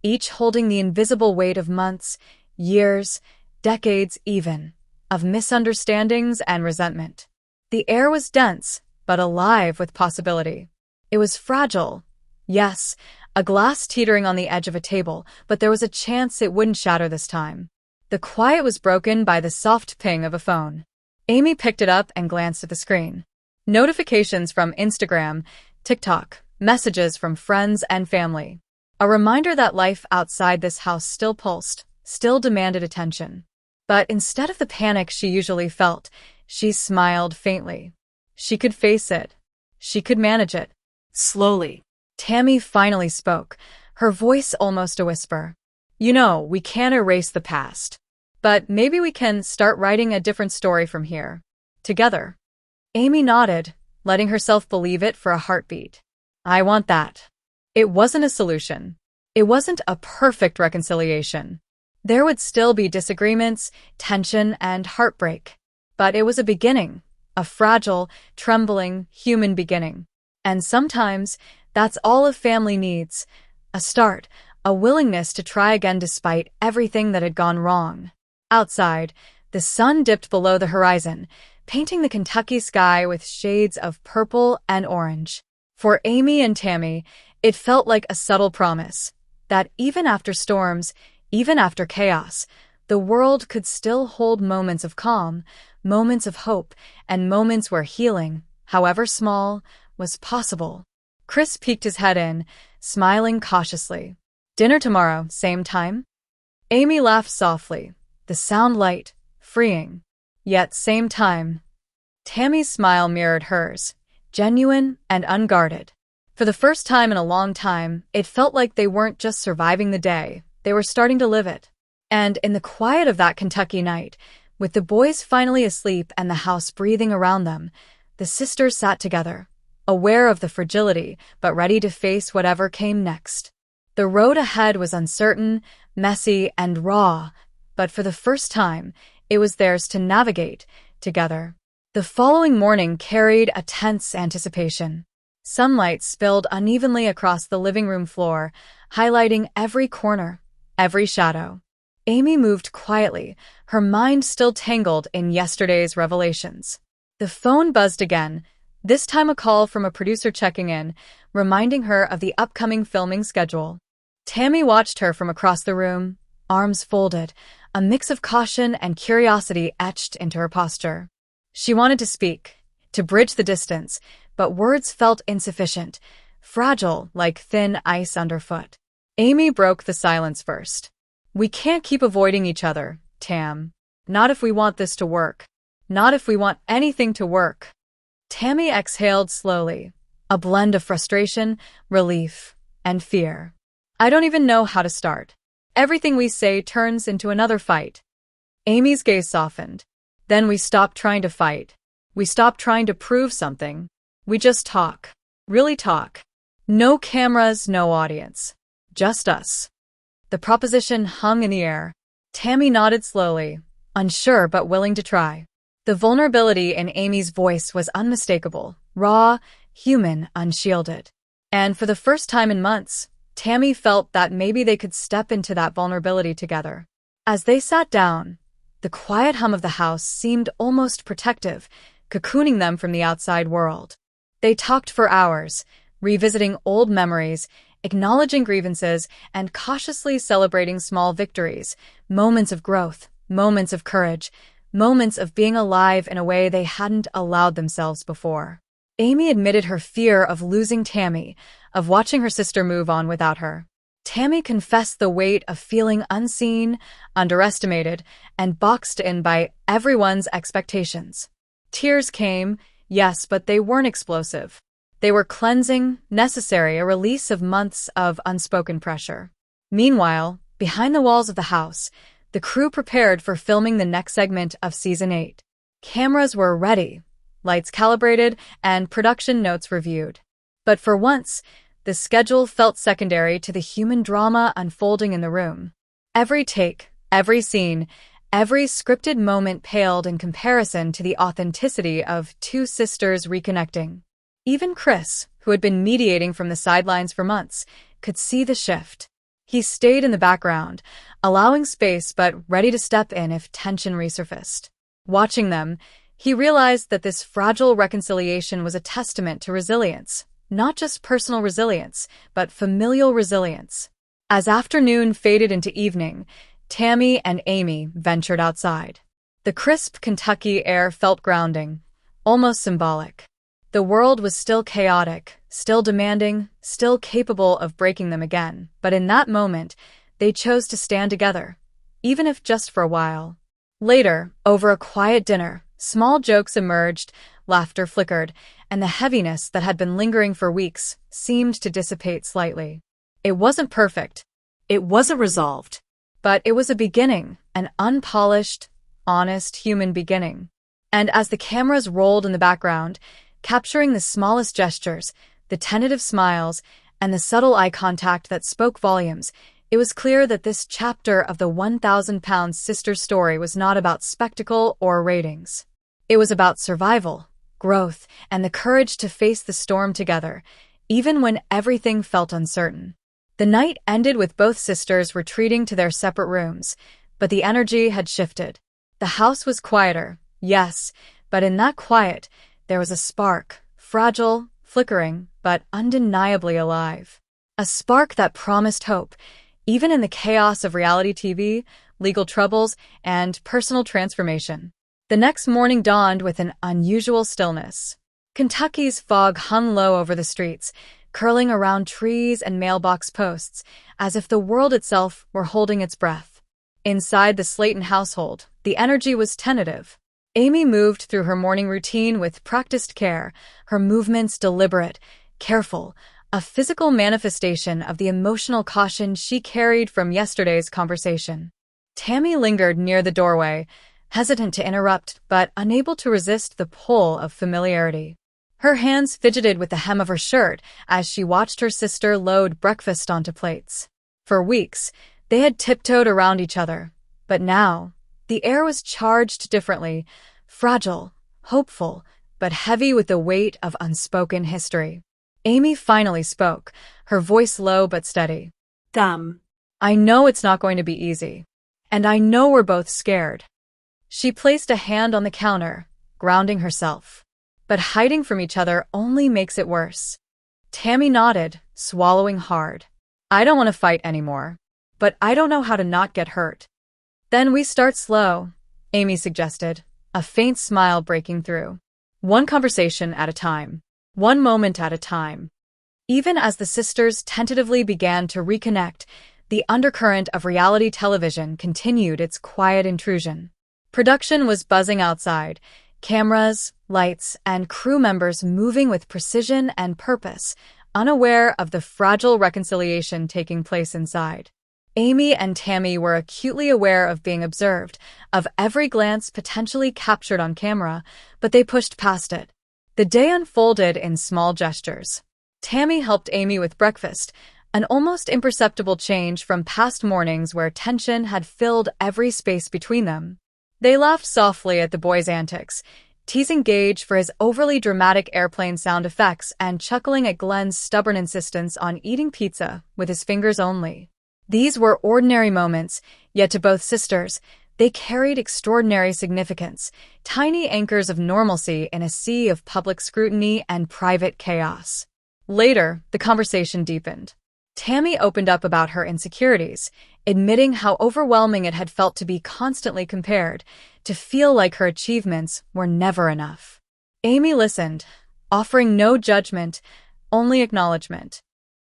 each holding the invisible weight of months, years, decades even, of misunderstandings and resentment. The air was dense, but alive with possibility. It was fragile. Yes, a glass teetering on the edge of a table, but there was a chance it wouldn't shatter this time. The quiet was broken by the soft ping of a phone. Amy picked it up and glanced at the screen. Notifications from Instagram, TikTok, messages from friends and family. A reminder that life outside this house still pulsed, still demanded attention. But instead of the panic she usually felt, she smiled faintly. She could face it. She could manage it. Slowly. Tammy finally spoke, her voice almost a whisper. "You know, we can't erase the past. But maybe we can start writing a different story from here. Together." Amy nodded, letting herself believe it for a heartbeat. "I want that." It wasn't a solution. It wasn't a perfect reconciliation. There would still be disagreements, tension, and heartbreak. But it was a beginning, a fragile, trembling, human beginning. And sometimes, that's all a family needs. A start, a willingness to try again despite everything that had gone wrong. Outside, the sun dipped below the horizon, painting the Kentucky sky with shades of purple and orange. For Amy and Tammy, it felt like a subtle promise that even after storms, even after chaos, the world could still hold moments of calm, moments of hope, and moments where healing, however small, was possible. Chris peeked his head in, smiling cautiously. "Dinner tomorrow, same time?" Amy laughed softly, the sound light, freeing. Yet same time. Tammy's smile mirrored hers, genuine and unguarded. For the first time in a long time, it felt like they weren't just surviving the day, they were starting to live it. And in the quiet of that Kentucky night, with the boys finally asleep and the house breathing around them, the sisters sat together, aware of the fragility, but ready to face whatever came next. The road ahead was uncertain, messy, and raw, but for the first time, it was theirs to navigate together. The following morning carried a tense anticipation. Sunlight spilled unevenly across the living room floor, highlighting every corner, every shadow. Amy moved quietly, her mind still tangled in yesterday's revelations. The phone buzzed again, this time a call from a producer checking in, reminding her of the upcoming filming schedule. Tammy watched her from across the room, arms folded, a mix of caution and curiosity etched into her posture. She wanted to speak, to bridge the distance, but words felt insufficient, fragile like thin ice underfoot. Amy broke the silence first. We can't keep avoiding each other, Tam. Not if we want this to work. Not if we want anything to work. Tammy exhaled slowly, a blend of frustration, relief, and fear. I don't even know how to start. Everything we say turns into another fight. Amy's gaze softened. Then we stopped trying to fight. We stopped trying to prove something. We just talk. Really talk. No cameras, no audience. Just us. The proposition hung in the air. Tammy nodded slowly, unsure but willing to try. The vulnerability in Amy's voice was unmistakable, raw, human, unshielded. And for the first time in months, Tammy felt that maybe they could step into that vulnerability together. As they sat down, the quiet hum of the house seemed almost protective, cocooning them from the outside world. They talked for hours, revisiting old memories, acknowledging grievances, and cautiously celebrating small victories, moments of growth, moments of courage, moments of being alive in a way they hadn't allowed themselves before. Amy admitted her fear of losing Tammy, of watching her sister move on without her. Tammy confessed the weight of feeling unseen, underestimated, and boxed in by everyone's expectations. Tears came, yes, but they weren't explosive. They were cleansing, necessary, a release of months of unspoken pressure. Meanwhile, behind the walls of the house, the crew prepared for filming the next segment of Season 8. Cameras were ready, lights calibrated, and production notes reviewed. But for once, the schedule felt secondary to the human drama unfolding in the room. Every take, every scene, every scripted moment paled in comparison to the authenticity of two sisters reconnecting. Even Chris, who had been mediating from the sidelines for months, could see the shift. He stayed in the background, allowing space but ready to step in if tension resurfaced. Watching them, he realized that this fragile reconciliation was a testament to resilience, not just personal resilience, but familial resilience. As afternoon faded into evening, Tammy and Amy ventured outside. The crisp Kentucky air felt grounding, almost symbolic. The world was still chaotic, still demanding, still capable of breaking them again, but in that moment, they chose to stand together, even if just for a while. Later, over a quiet dinner, small jokes emerged, laughter flickered, and the heaviness that had been lingering for weeks seemed to dissipate slightly. It wasn't perfect. It wasn't resolved. But it was a beginning, an unpolished, honest human beginning. And as the cameras rolled in the background, capturing the smallest gestures, the tentative smiles, and the subtle eye contact that spoke volumes, it was clear that this chapter of the 1,000-pound sister story was not about spectacle or ratings. It was about survival, growth, and the courage to face the storm together, even when everything felt uncertain. The night ended with both sisters retreating to their separate rooms, but the energy had shifted. The house was quieter, yes, but in that quiet, there was a spark, fragile, flickering, but undeniably alive. A spark that promised hope, even in the chaos of reality TV, legal troubles, and personal transformation. The next morning dawned with an unusual stillness. Kentucky's fog hung low over the streets, curling around trees and mailbox posts, as if the world itself were holding its breath. Inside the Slaton household, the energy was tentative. Amy moved through her morning routine with practiced care, her movements deliberate, careful, a physical manifestation of the emotional caution she carried from yesterday's conversation. Tammy lingered near the doorway, hesitant to interrupt but unable to resist the pull of familiarity. Her hands fidgeted with the hem of her shirt as she watched her sister load breakfast onto plates. For weeks, they had tiptoed around each other, but now, the air was charged differently, fragile, hopeful, but heavy with the weight of unspoken history. Amy finally spoke, her voice low but steady. I know it's not going to be easy. And I know we're both scared. She placed a hand on the counter, grounding herself. But hiding from each other only makes it worse. Tammy nodded, swallowing hard. I don't want to fight anymore. But I don't know how to not get hurt. Then we start slow, Amy suggested, a faint smile breaking through. One conversation at a time. One moment at a time. Even as the sisters tentatively began to reconnect, the undercurrent of reality television continued its quiet intrusion. Production was buzzing outside, cameras, lights, and crew members moving with precision and purpose, unaware of the fragile reconciliation taking place inside. Amy and Tammy were acutely aware of being observed, of every glance potentially captured on camera, but they pushed past it. The day unfolded in small gestures. Tammy helped Amy with breakfast, an almost imperceptible change from past mornings where tension had filled every space between them. They laughed softly at the boys' antics, teasing Gage for his overly dramatic airplane sound effects and chuckling at Glenn's stubborn insistence on eating pizza with his fingers only. These were ordinary moments, yet to both sisters, they carried extraordinary significance, tiny anchors of normalcy in a sea of public scrutiny and private chaos. Later, the conversation deepened. Tammy opened up about her insecurities, admitting how overwhelming it had felt to be constantly compared, to feel like her achievements were never enough. Amy listened, offering no judgment, only acknowledgement.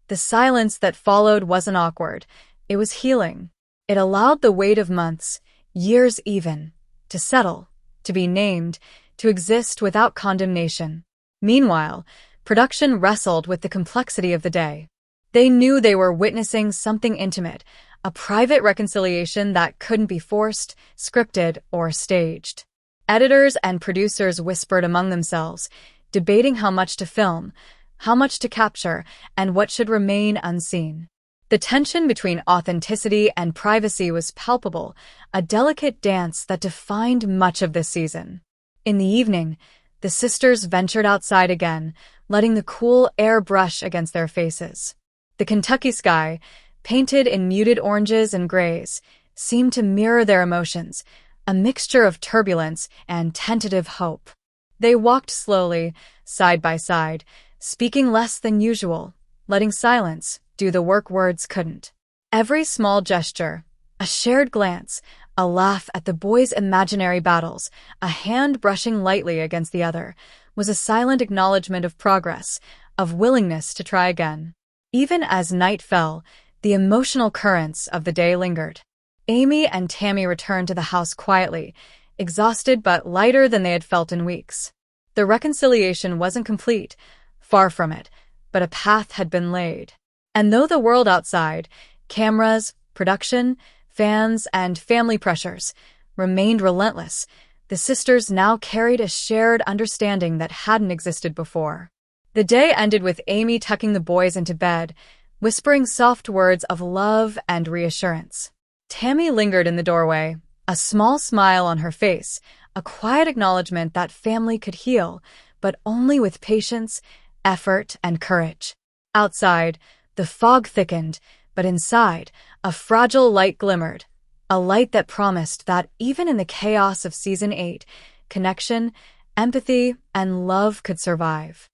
The silence that followed wasn't awkward. It was healing. It allowed the weight of months, years even, to settle, to be named, to exist without condemnation. Meanwhile, production wrestled with the complexity of the day. They knew they were witnessing something intimate, a private reconciliation that couldn't be forced, scripted, or staged. Editors and producers whispered among themselves, debating how much to film, how much to capture, and what should remain unseen. The tension between authenticity and privacy was palpable, a delicate dance that defined much of this season. In the evening, the sisters ventured outside again, letting the cool air brush against their faces. The Kentucky sky, painted in muted oranges and grays, seemed to mirror their emotions, a mixture of turbulence and tentative hope. They walked slowly, side by side, speaking less than usual, letting silence do the work words couldn't. Every small gesture, a shared glance, a laugh at the boys' imaginary battles, a hand brushing lightly against the other, was a silent acknowledgement of progress, of willingness to try again. Even as night fell, the emotional currents of the day lingered. Amy and Tammy returned to the house quietly, exhausted but lighter than they had felt in weeks. The reconciliation wasn't complete, far from it, but a path had been laid. And though the world outside, cameras, production, fans, and family pressures, remained relentless, the sisters now carried a shared understanding that hadn't existed before. The day ended with Amy tucking the boys into bed, whispering soft words of love and reassurance. Tammy lingered in the doorway, a small smile on her face, a quiet acknowledgement that family could heal, but only with patience, effort, and courage. Outside, the fog thickened, but inside, a fragile light glimmered, a light that promised that even in the chaos of Season 8, connection, empathy, and love could survive.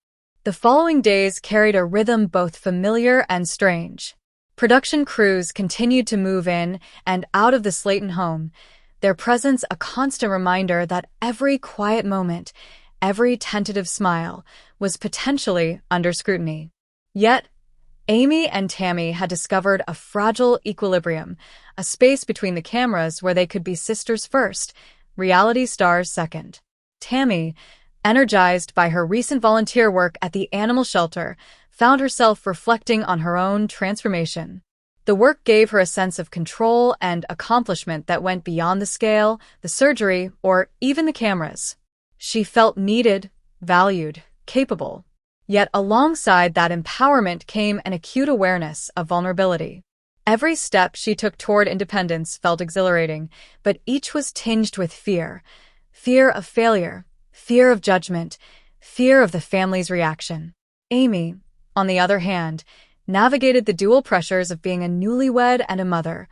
The following days carried a rhythm both familiar and strange. Production crews continued to move in and out of the Slaton home, their presence a constant reminder that every quiet moment, every tentative smile, was potentially under scrutiny. Yet, Amy and Tammy had discovered a fragile equilibrium, a space between the cameras where they could be sisters first, reality stars second. Tammy, energized by her recent volunteer work at the animal shelter, found herself reflecting on her own transformation. The work gave her a sense of control and accomplishment that went beyond the scale, the surgery, or even the cameras. She felt needed, valued, capable. Yet alongside that empowerment came an acute awareness of vulnerability. Every step she took toward independence felt exhilarating, but each was tinged with fear. Fear of failure, fear of judgment, fear of the family's reaction. Amy, on the other hand, navigated the dual pressures of being a newlywed and a mother,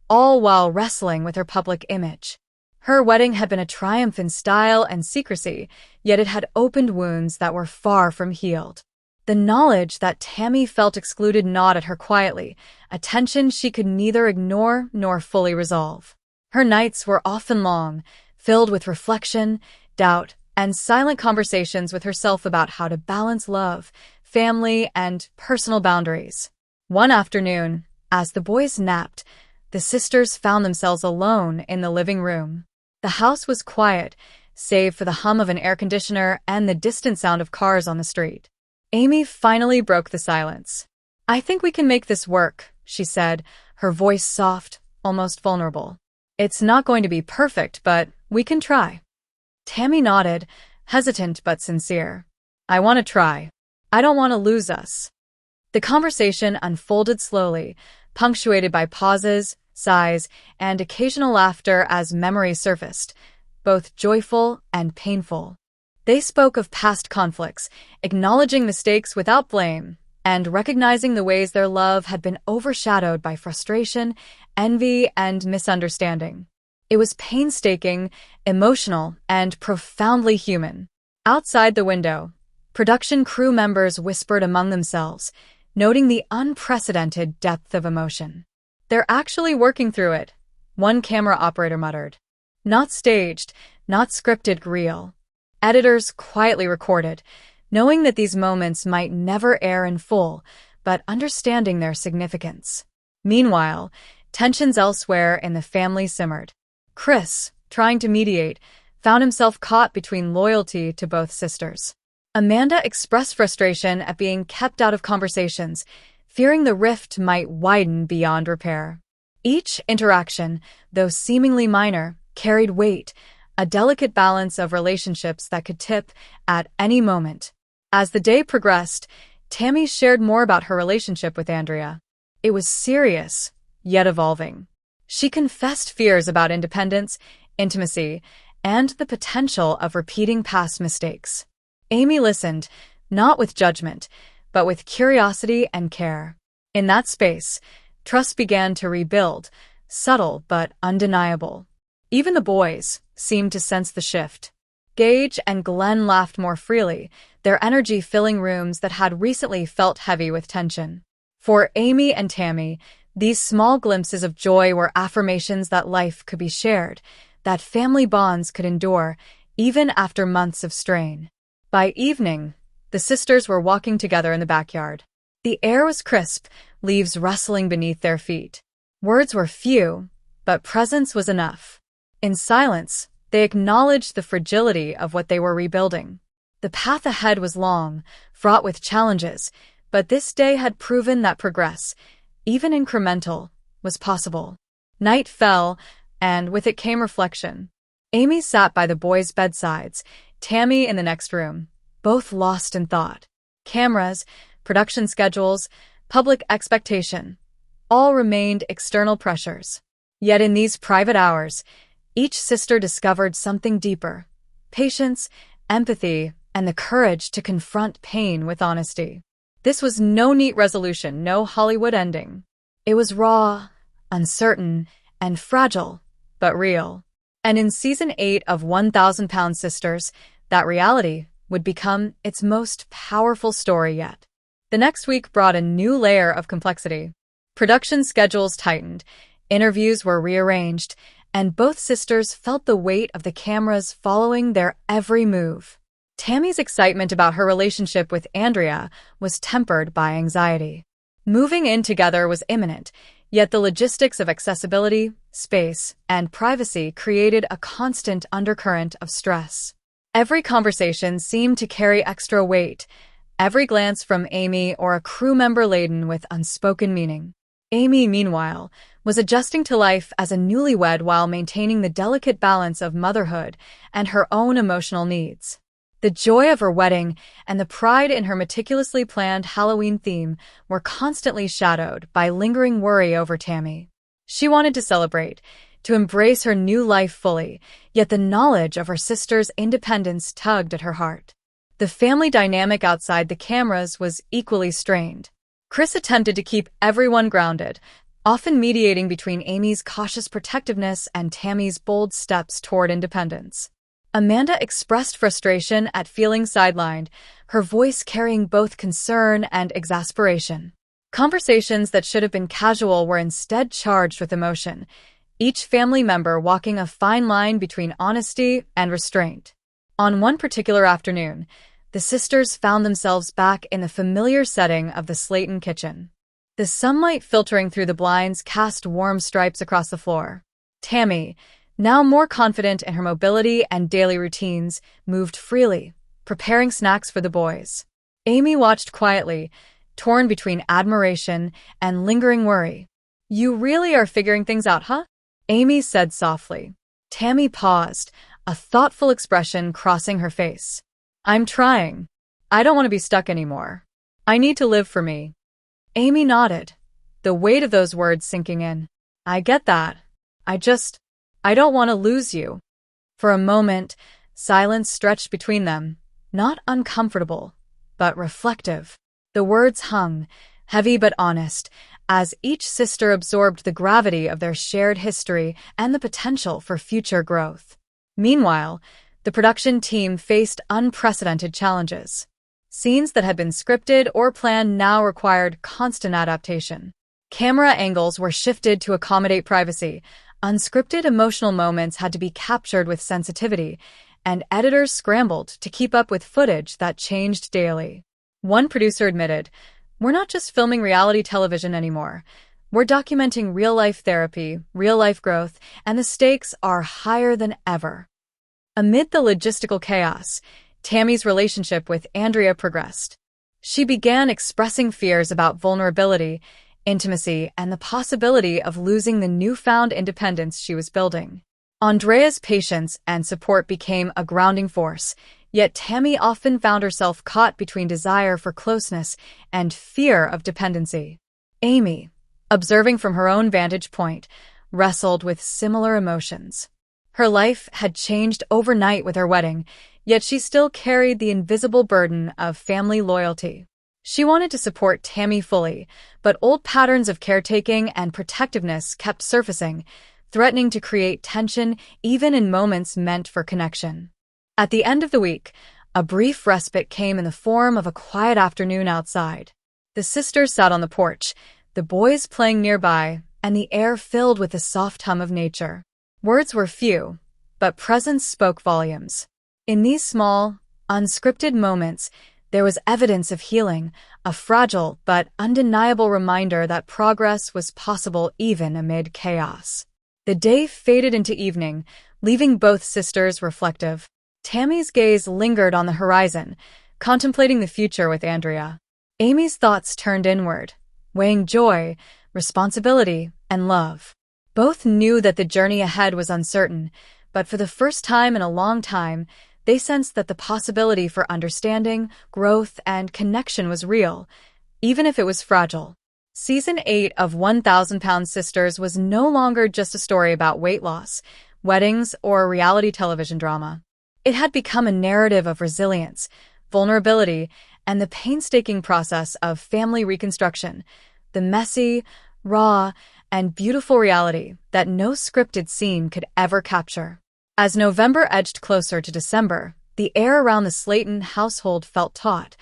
all while wrestling with her public image. Her wedding had been a triumph in style and secrecy, yet it had opened wounds that were far from healed. The knowledge that Tammy felt excluded gnawed at her quietly, a tension she could neither ignore nor fully resolve. Her nights were often long, filled with reflection, doubt, and silent conversations with herself about how to balance love, family, and personal boundaries. One afternoon, as the boys napped, the sisters found themselves alone in the living room. The house was quiet, save for the hum of an air conditioner and the distant sound of cars on the street. Amy finally broke the silence. "I think we can make this work," she said, her voice soft, almost vulnerable. "It's not going to be perfect, but we can try." Tammy nodded, hesitant but sincere. "I want to try. I don't want to lose us." The conversation unfolded slowly, punctuated by pauses, sighs, and occasional laughter as memories surfaced, both joyful and painful. They spoke of past conflicts, acknowledging mistakes without blame, and recognizing the ways their love had been overshadowed by frustration, envy, and misunderstanding. It was painstaking, emotional, and profoundly human. Outside the window, production crew members whispered among themselves, noting the unprecedented depth of emotion. "They're actually working through it," one camera operator muttered. "Not staged, not scripted, real." Editors quietly recorded, knowing that these moments might never air in full, but understanding their significance. Meanwhile, tensions elsewhere in the family simmered. Chris, trying to mediate, found himself caught between loyalty to both sisters. Amanda expressed frustration at being kept out of conversations, fearing the rift might widen beyond repair. Each interaction, though seemingly minor, carried weight, a delicate balance of relationships that could tip at any moment. As the day progressed, Tammy shared more about her relationship with Andrea. It was serious, yet evolving. She confessed fears about independence, intimacy, and the potential of repeating past mistakes. Amy listened, not with judgment, but with curiosity and care. In that space, trust began to rebuild, subtle but undeniable. Even the boys seemed to sense the shift. Gage and Glenn laughed more freely, their energy filling rooms that had recently felt heavy with tension. For Amy and Tammy, these small glimpses of joy were affirmations that life could be shared, that family bonds could endure, even after months of strain. By evening, the sisters were walking together in the backyard. The air was crisp, leaves rustling beneath their feet. Words were few, but presence was enough. In silence, they acknowledged the fragility of what they were rebuilding. The path ahead was long, fraught with challenges, but this day had proven that progress, even incremental, was possible. Night fell, and with it came reflection. Amy sat by the boys' bedsides, Tammy in the next room, both lost in thought. Cameras, production schedules, public expectation, all remained external pressures. Yet in these private hours, each sister discovered something deeper: patience, empathy, and the courage to confront pain with honesty. This was no neat resolution, no Hollywood ending. It was raw, uncertain, and fragile, but real. And in Season 8 of 1,000-Pound Sisters, that reality would become its most powerful story yet. The next week brought a new layer of complexity. Production schedules tightened, interviews were rearranged, and both sisters felt the weight of the cameras following their every move. Tammy's excitement about her relationship with Andrea was tempered by anxiety. Moving in together was imminent, yet the logistics of accessibility, space, and privacy created a constant undercurrent of stress. Every conversation seemed to carry extra weight, every glance from Amy or a crew member laden with unspoken meaning. Amy, meanwhile, was adjusting to life as a newlywed while maintaining the delicate balance of motherhood and her own emotional needs. The joy of her wedding and the pride in her meticulously planned Halloween theme were constantly shadowed by lingering worry over Tammy. She wanted to celebrate, to embrace her new life fully, yet the knowledge of her sister's independence tugged at her heart. The family dynamic outside the cameras was equally strained. Chris attempted to keep everyone grounded, often mediating between Amy's cautious protectiveness and Tammy's bold steps toward independence. Amanda expressed frustration at feeling sidelined, her voice carrying both concern and exasperation. Conversations that should have been casual were instead charged with emotion, each family member walking a fine line between honesty and restraint. On one particular afternoon, the sisters found themselves back in the familiar setting of the Slaton kitchen. The sunlight filtering through the blinds cast warm stripes across the floor. Tammy, now more confident in her mobility and daily routines, moved freely, preparing snacks for the boys. Amy watched quietly, torn between admiration and lingering worry. "You really are figuring things out, huh?" Amy said softly. Tammy paused, a thoughtful expression crossing her face. "I'm trying. I don't want to be stuck anymore. I need to live for me." Amy nodded, the weight of those words sinking in. "I get that. I don't want to lose you." For a moment, silence stretched between them, not uncomfortable, but reflective. The words hung, heavy but honest, as each sister absorbed the gravity of their shared history and the potential for future growth. Meanwhile, the production team faced unprecedented challenges. Scenes that had been scripted or planned now required constant adaptation. Camera angles were shifted to accommodate privacy, unscripted emotional moments had to be captured with sensitivity, and editors scrambled to keep up with footage that changed daily. One producer admitted, "We're not just filming reality television anymore. We're documenting real-life therapy, real-life growth, and the stakes are higher than ever." Amid the logistical chaos, Tammy's relationship with Andrea progressed. She began expressing fears about vulnerability, intimacy, and the possibility of losing the newfound independence she was building. Andrea's patience and support became a grounding force, yet Tammy often found herself caught between desire for closeness and fear of dependency. Amy, observing from her own vantage point, wrestled with similar emotions. Her life had changed overnight with her wedding, yet she still carried the invisible burden of family loyalty. She wanted to support Tammy fully, but old patterns of caretaking and protectiveness kept surfacing, threatening to create tension even in moments meant for connection. At the end of the week, a brief respite came in the form of a quiet afternoon outside. The sisters sat on the porch, the boys playing nearby, and the air filled with the soft hum of nature. Words were few, but presence spoke volumes. In these small, unscripted moments, there was evidence of healing, a fragile but undeniable reminder that progress was possible even amid chaos. The day faded into evening, leaving both sisters reflective. Tammy's gaze lingered on the horizon, contemplating the future with Andrea. Amy's thoughts turned inward, weighing joy, responsibility, and love. Both knew that the journey ahead was uncertain, but for the first time in a long time, they sensed that the possibility for understanding, growth, and connection was real, even if it was fragile. Season 8 of 1,000-Pound Sisters was no longer just a story about weight loss, weddings, or a reality television drama. It had become a narrative of resilience, vulnerability, and the painstaking process of family reconstruction, the messy, raw, and beautiful reality that no scripted scene could ever capture. As November edged closer to December, the air around the Slaton household felt taut,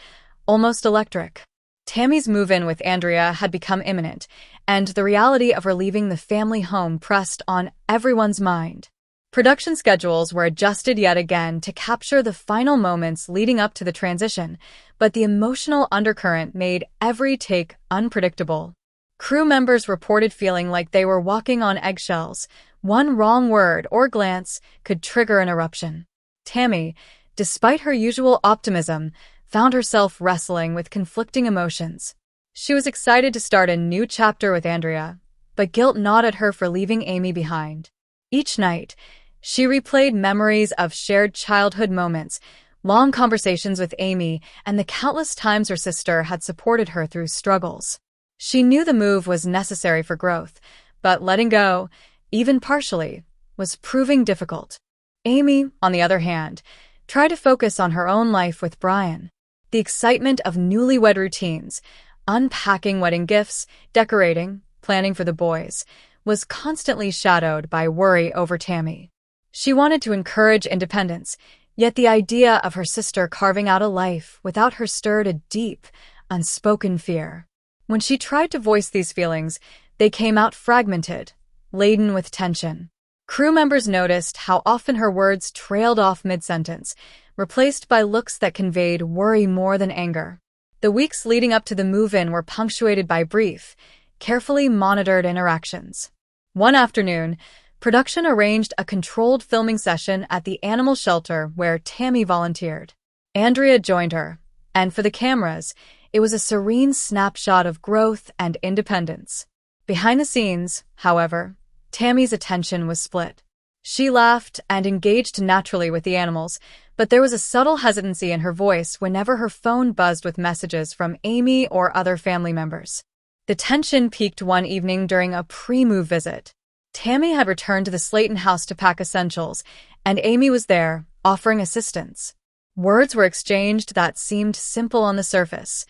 almost electric. Tammy's move-in with Andrea had become imminent, and the reality of her leaving the family home pressed on everyone's mind. Production schedules were adjusted yet again to capture the final moments leading up to the transition, but the emotional undercurrent made every take unpredictable. Crew members reported feeling like they were walking on eggshells. One wrong word or glance could trigger an eruption. Tammy, despite her usual optimism, found herself wrestling with conflicting emotions. She was excited to start a new chapter with Andrea, but guilt gnawed at her for leaving Amy behind. Each night, she replayed memories of shared childhood moments, long conversations with Amy, and the countless times her sister had supported her through struggles. She knew the move was necessary for growth, but letting go, even partially, was proving difficult. Amy, on the other hand, tried to focus on her own life with Brian. The excitement of newlywed routines, unpacking wedding gifts, decorating, planning for the boys, was constantly shadowed by worry over Tammy. She wanted to encourage independence, yet the idea of her sister carving out a life without her stirred a deep, unspoken fear. When she tried to voice these feelings, they came out fragmented, laden with tension. Crew members noticed how often her words trailed off mid-sentence, replaced by looks that conveyed worry more than anger. The weeks leading up to the move-in were punctuated by brief, carefully monitored interactions. One afternoon, production arranged a controlled filming session at the animal shelter where Tammy volunteered. Andrea joined her, and for the cameras, it was a serene snapshot of growth and independence. Behind the scenes, however, Tammy's attention was split. She laughed and engaged naturally with the animals, but there was a subtle hesitancy in her voice whenever her phone buzzed with messages from Amy or other family members. The tension peaked one evening during a pre-move visit. Tammy had returned to the Slaton house to pack essentials, and Amy was there, offering assistance. Words were exchanged that seemed simple on the surface.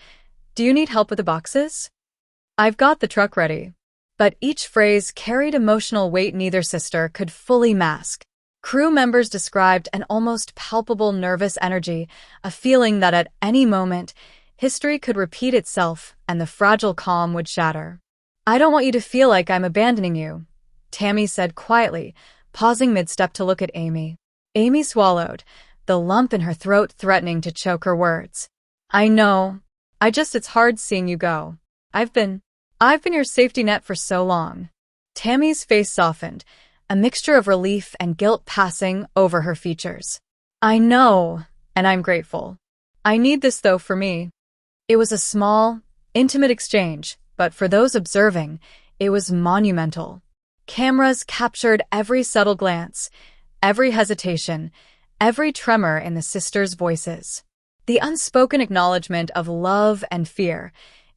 "Do you need help with the boxes?" "I've got the truck ready." But each phrase carried emotional weight neither sister could fully mask. Crew members described an almost palpable nervous energy, a feeling that at any moment, history could repeat itself and the fragile calm would shatter. "I don't want you to feel like I'm abandoning you," Tammy said quietly, pausing mid-step to look at Amy. Amy swallowed, the lump in her throat threatening to choke her words. "I know. It's hard seeing you go. I've been your safety net for so long." Tammy's face softened, a mixture of relief and guilt passing over her features. "I know, and I'm grateful. I need this though for me." It was a small, intimate exchange, but for those observing, it was monumental. Cameras captured every subtle glance, every hesitation, every tremor in the sisters' voices. The unspoken acknowledgement of love and fear,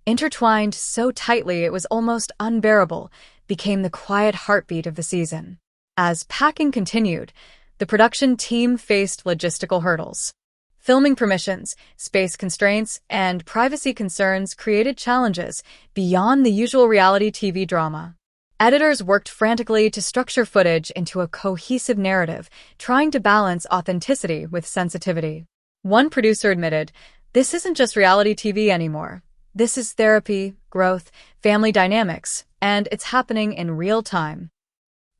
intertwined so tightly it was almost unbearable, became the quiet heartbeat of the season. As packing continued, the production team faced logistical hurdles. Filming permissions, space constraints, and privacy concerns created challenges beyond the usual reality TV drama. Editors worked frantically to structure footage into a cohesive narrative, trying to balance authenticity with sensitivity. One producer admitted, "This isn't just reality TV anymore. This is therapy, growth, family dynamics, and it's happening in real time."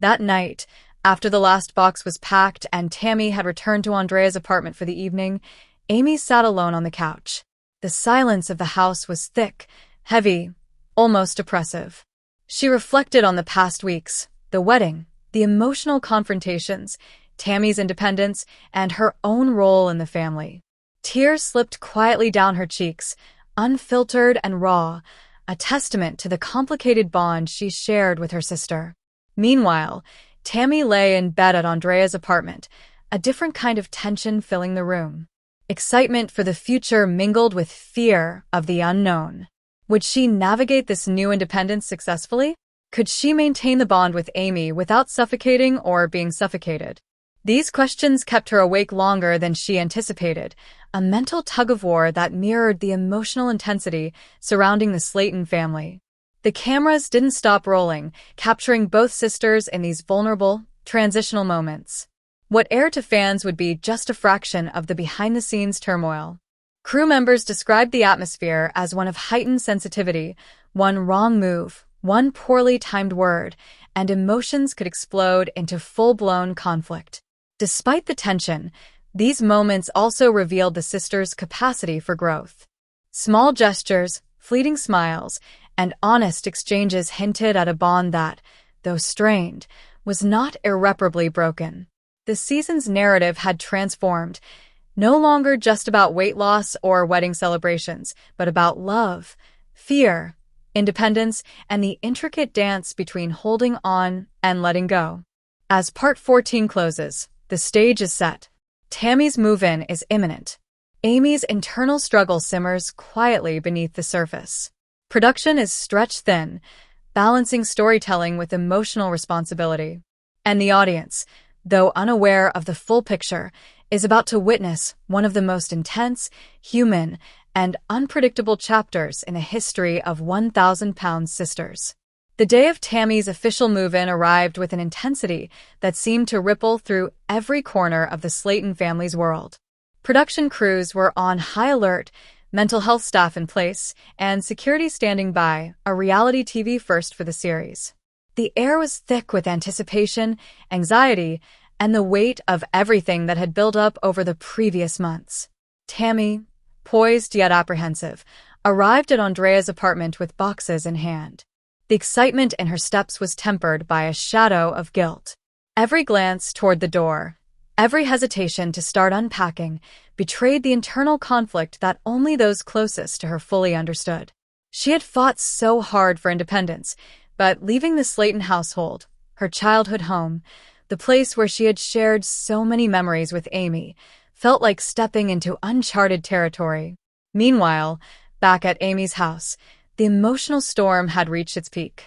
That night, after the last box was packed and Tammy had returned to Andrea's apartment for the evening, Amy sat alone on the couch. The silence of the house was thick, heavy, almost oppressive. She reflected on the past weeks, the wedding, the emotional confrontations, Tammy's independence, and her own role in the family. Tears slipped quietly down her cheeks, unfiltered and raw, a testament to the complicated bond she shared with her sister. Meanwhile, Tammy lay in bed at Andrea's apartment, a different kind of tension filling the room. Excitement for the future mingled with fear of the unknown. Would she navigate this new independence successfully? Could she maintain the bond with Amy without suffocating or being suffocated? These questions kept her awake longer than she anticipated, a mental tug-of-war that mirrored the emotional intensity surrounding the Slaton family. The cameras didn't stop rolling, capturing both sisters in these vulnerable, transitional moments. What aired to fans would be just a fraction of the behind-the-scenes turmoil. Crew members described the atmosphere as one of heightened sensitivity. One wrong move, one poorly timed word, and emotions could explode into full-blown conflict. Despite the tension, these moments also revealed the sisters' capacity for growth. Small gestures, fleeting smiles, and honest exchanges hinted at a bond that, though strained, was not irreparably broken. The season's narrative had transformed, no longer just about weight loss or wedding celebrations, but about love, fear, independence, and the intricate dance between holding on and letting go. As Part 14 closes, the stage is set. Tammy's move-in is imminent. Amy's internal struggle simmers quietly beneath the surface. Production is stretched thin, balancing storytelling with emotional responsibility. And the audience, though unaware of the full picture, is about to witness one of the most intense, human, and unpredictable chapters in the history of 1,000-pound sisters. The day of Tammy's official move-in arrived with an intensity that seemed to ripple through every corner of the Slaton family's world. Production crews were on high alert, mental health staff in place, and security standing by, a reality TV first for the series. The air was thick with anticipation, anxiety, and the weight of everything that had built up over the previous months. Tammy, poised yet apprehensive, arrived at Andrea's apartment with boxes in hand. The excitement in her steps was tempered by a shadow of guilt. Every glance toward the door, every hesitation to start unpacking, betrayed the internal conflict that only those closest to her fully understood. She had fought so hard for independence, but leaving the Slaton household, her childhood home, the place where she had shared so many memories with Amy, felt like stepping into uncharted territory. Meanwhile, back at Amy's house, the emotional storm had reached its peak.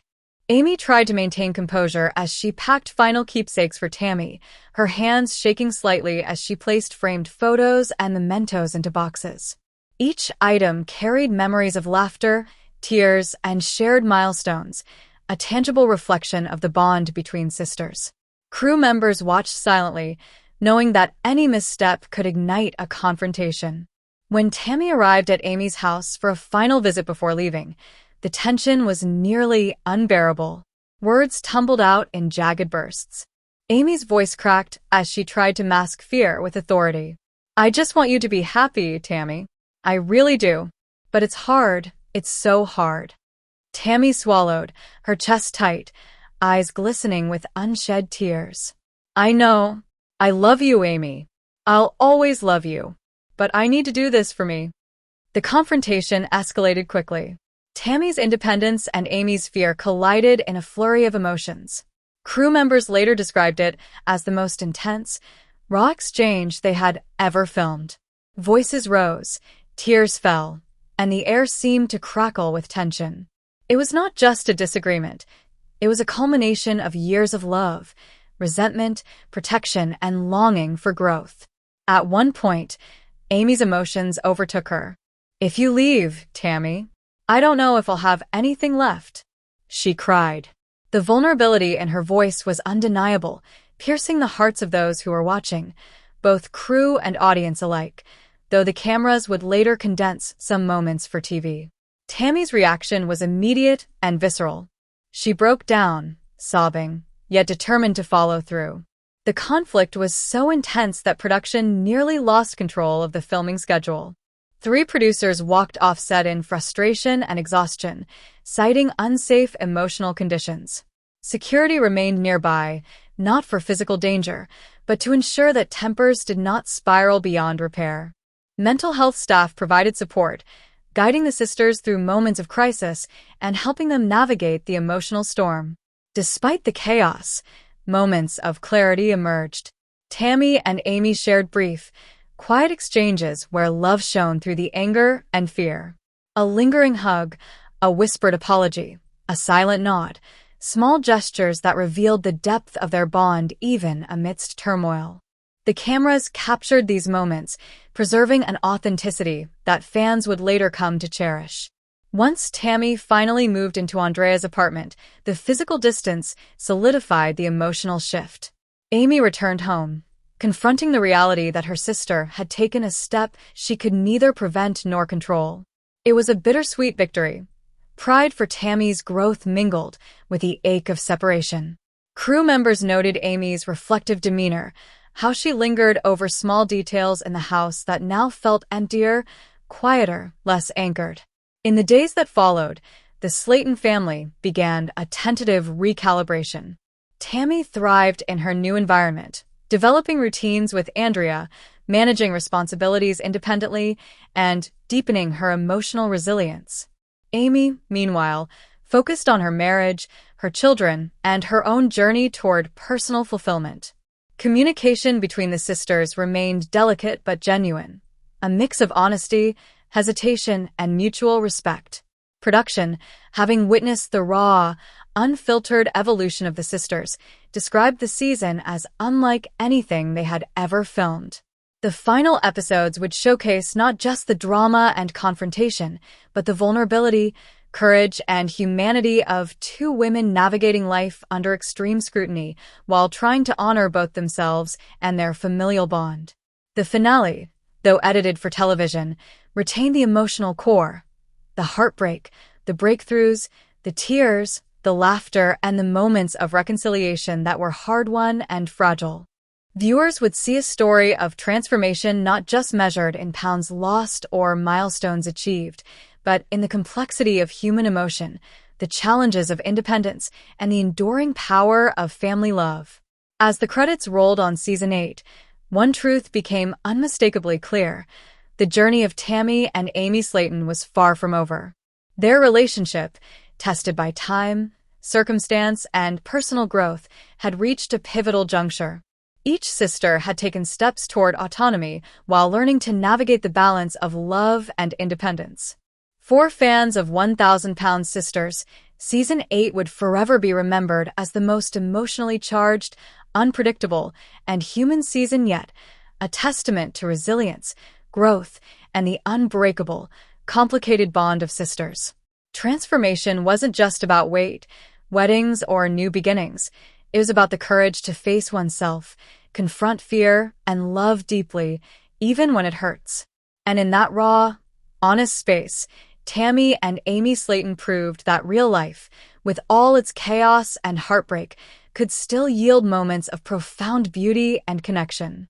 Amy tried to maintain composure as she packed final keepsakes for Tammy, her hands shaking slightly as she placed framed photos and mementos into boxes. Each item carried memories of laughter, tears, and shared milestones, a tangible reflection of the bond between sisters. Crew members watched silently, knowing that any misstep could ignite a confrontation. When Tammy arrived at Amy's house for a final visit before leaving, the tension was nearly unbearable. Words tumbled out in jagged bursts. Amy's voice cracked as she tried to mask fear with authority. "I just want you to be happy, Tammy. I really do. But it's hard. It's so hard." Tammy swallowed, her chest tight, eyes glistening with unshed tears. "I know. I love you, Amy. I'll always love you. But I need to do this for me." The confrontation escalated quickly. Tammy's independence and Amy's fear collided in a flurry of emotions. Crew members later described it as the most intense, raw exchange they had ever filmed. Voices rose, tears fell, and the air seemed to crackle with tension. It was not just a disagreement. It was a culmination of years of love, resentment, protection, and longing for growth. At one point, Amy's emotions overtook her. "If you leave, Tammy, I don't know if I'll have anything left," she cried. The vulnerability in her voice was undeniable, piercing the hearts of those who were watching, both crew and audience alike, though the cameras would later condense some moments for TV. Tammy's reaction was immediate and visceral. She broke down, sobbing, yet determined to follow through. The conflict was so intense that production nearly lost control of the filming schedule. 3 producers walked off set in frustration and exhaustion, citing unsafe emotional conditions. Security remained nearby, not for physical danger, but to ensure that tempers did not spiral beyond repair. Mental health staff provided support, guiding the sisters through moments of crisis and helping them navigate the emotional storm. Despite the chaos, moments of clarity emerged. Tammy and Amy shared brief, quiet exchanges where love shone through the anger and fear. A lingering hug, a whispered apology, a silent nod, small gestures that revealed the depth of their bond even amidst turmoil. The cameras captured these moments, preserving an authenticity that fans would later come to cherish. Once Tammy finally moved into Andrea's apartment, the physical distance solidified the emotional shift. Amy returned home, confronting the reality that her sister had taken a step she could neither prevent nor control. It was a bittersweet victory. Pride for Tammy's growth mingled with the ache of separation. Crew members noted Amy's reflective demeanor, how she lingered over small details in the house that now felt emptier, quieter, less anchored. In the days that followed, the Slaton family began a tentative recalibration. Tammy thrived in her new environment, developing routines with Andrea, managing responsibilities independently, and deepening her emotional resilience. Amy, meanwhile, focused on her marriage, her children, and her own journey toward personal fulfillment. Communication between the sisters remained delicate but genuine, a mix of honesty, hesitation, and mutual respect. Production, having witnessed the raw, unfiltered evolution of the sisters, described the season as unlike anything they had ever filmed. The final episodes would showcase not just the drama and confrontation, but the vulnerability, courage, and humanity of 2 women navigating life under extreme scrutiny while trying to honor both themselves and their familial bond. The finale, though edited for television, retained the emotional core. The heartbreak, the breakthroughs, the tears, the laughter, and the moments of reconciliation that were hard-won and fragile. Viewers would see a story of transformation not just measured in pounds lost or milestones achieved, but in the complexity of human emotion, the challenges of independence, and the enduring power of family love. As the credits rolled on Season 8, one truth became unmistakably clear. The journey of Tammy and Amy Slaton was far from over. Their relationship, tested by time, circumstance, and personal growth, had reached a pivotal juncture. Each sister had taken steps toward autonomy while learning to navigate the balance of love and independence. For fans of 1,000-Pound Sisters, Season 8 would forever be remembered as the most emotionally charged, unpredictable, and human season yet, a testament to resilience, growth, and the unbreakable, complicated bond of sisters. Transformation wasn't just about weight, weddings, or new beginnings. It was about the courage to face oneself, confront fear, and love deeply, even when it hurts. And in that raw, honest space, Tammy and Amy Slaton proved that real life, with all its chaos and heartbreak, could still yield moments of profound beauty and connection.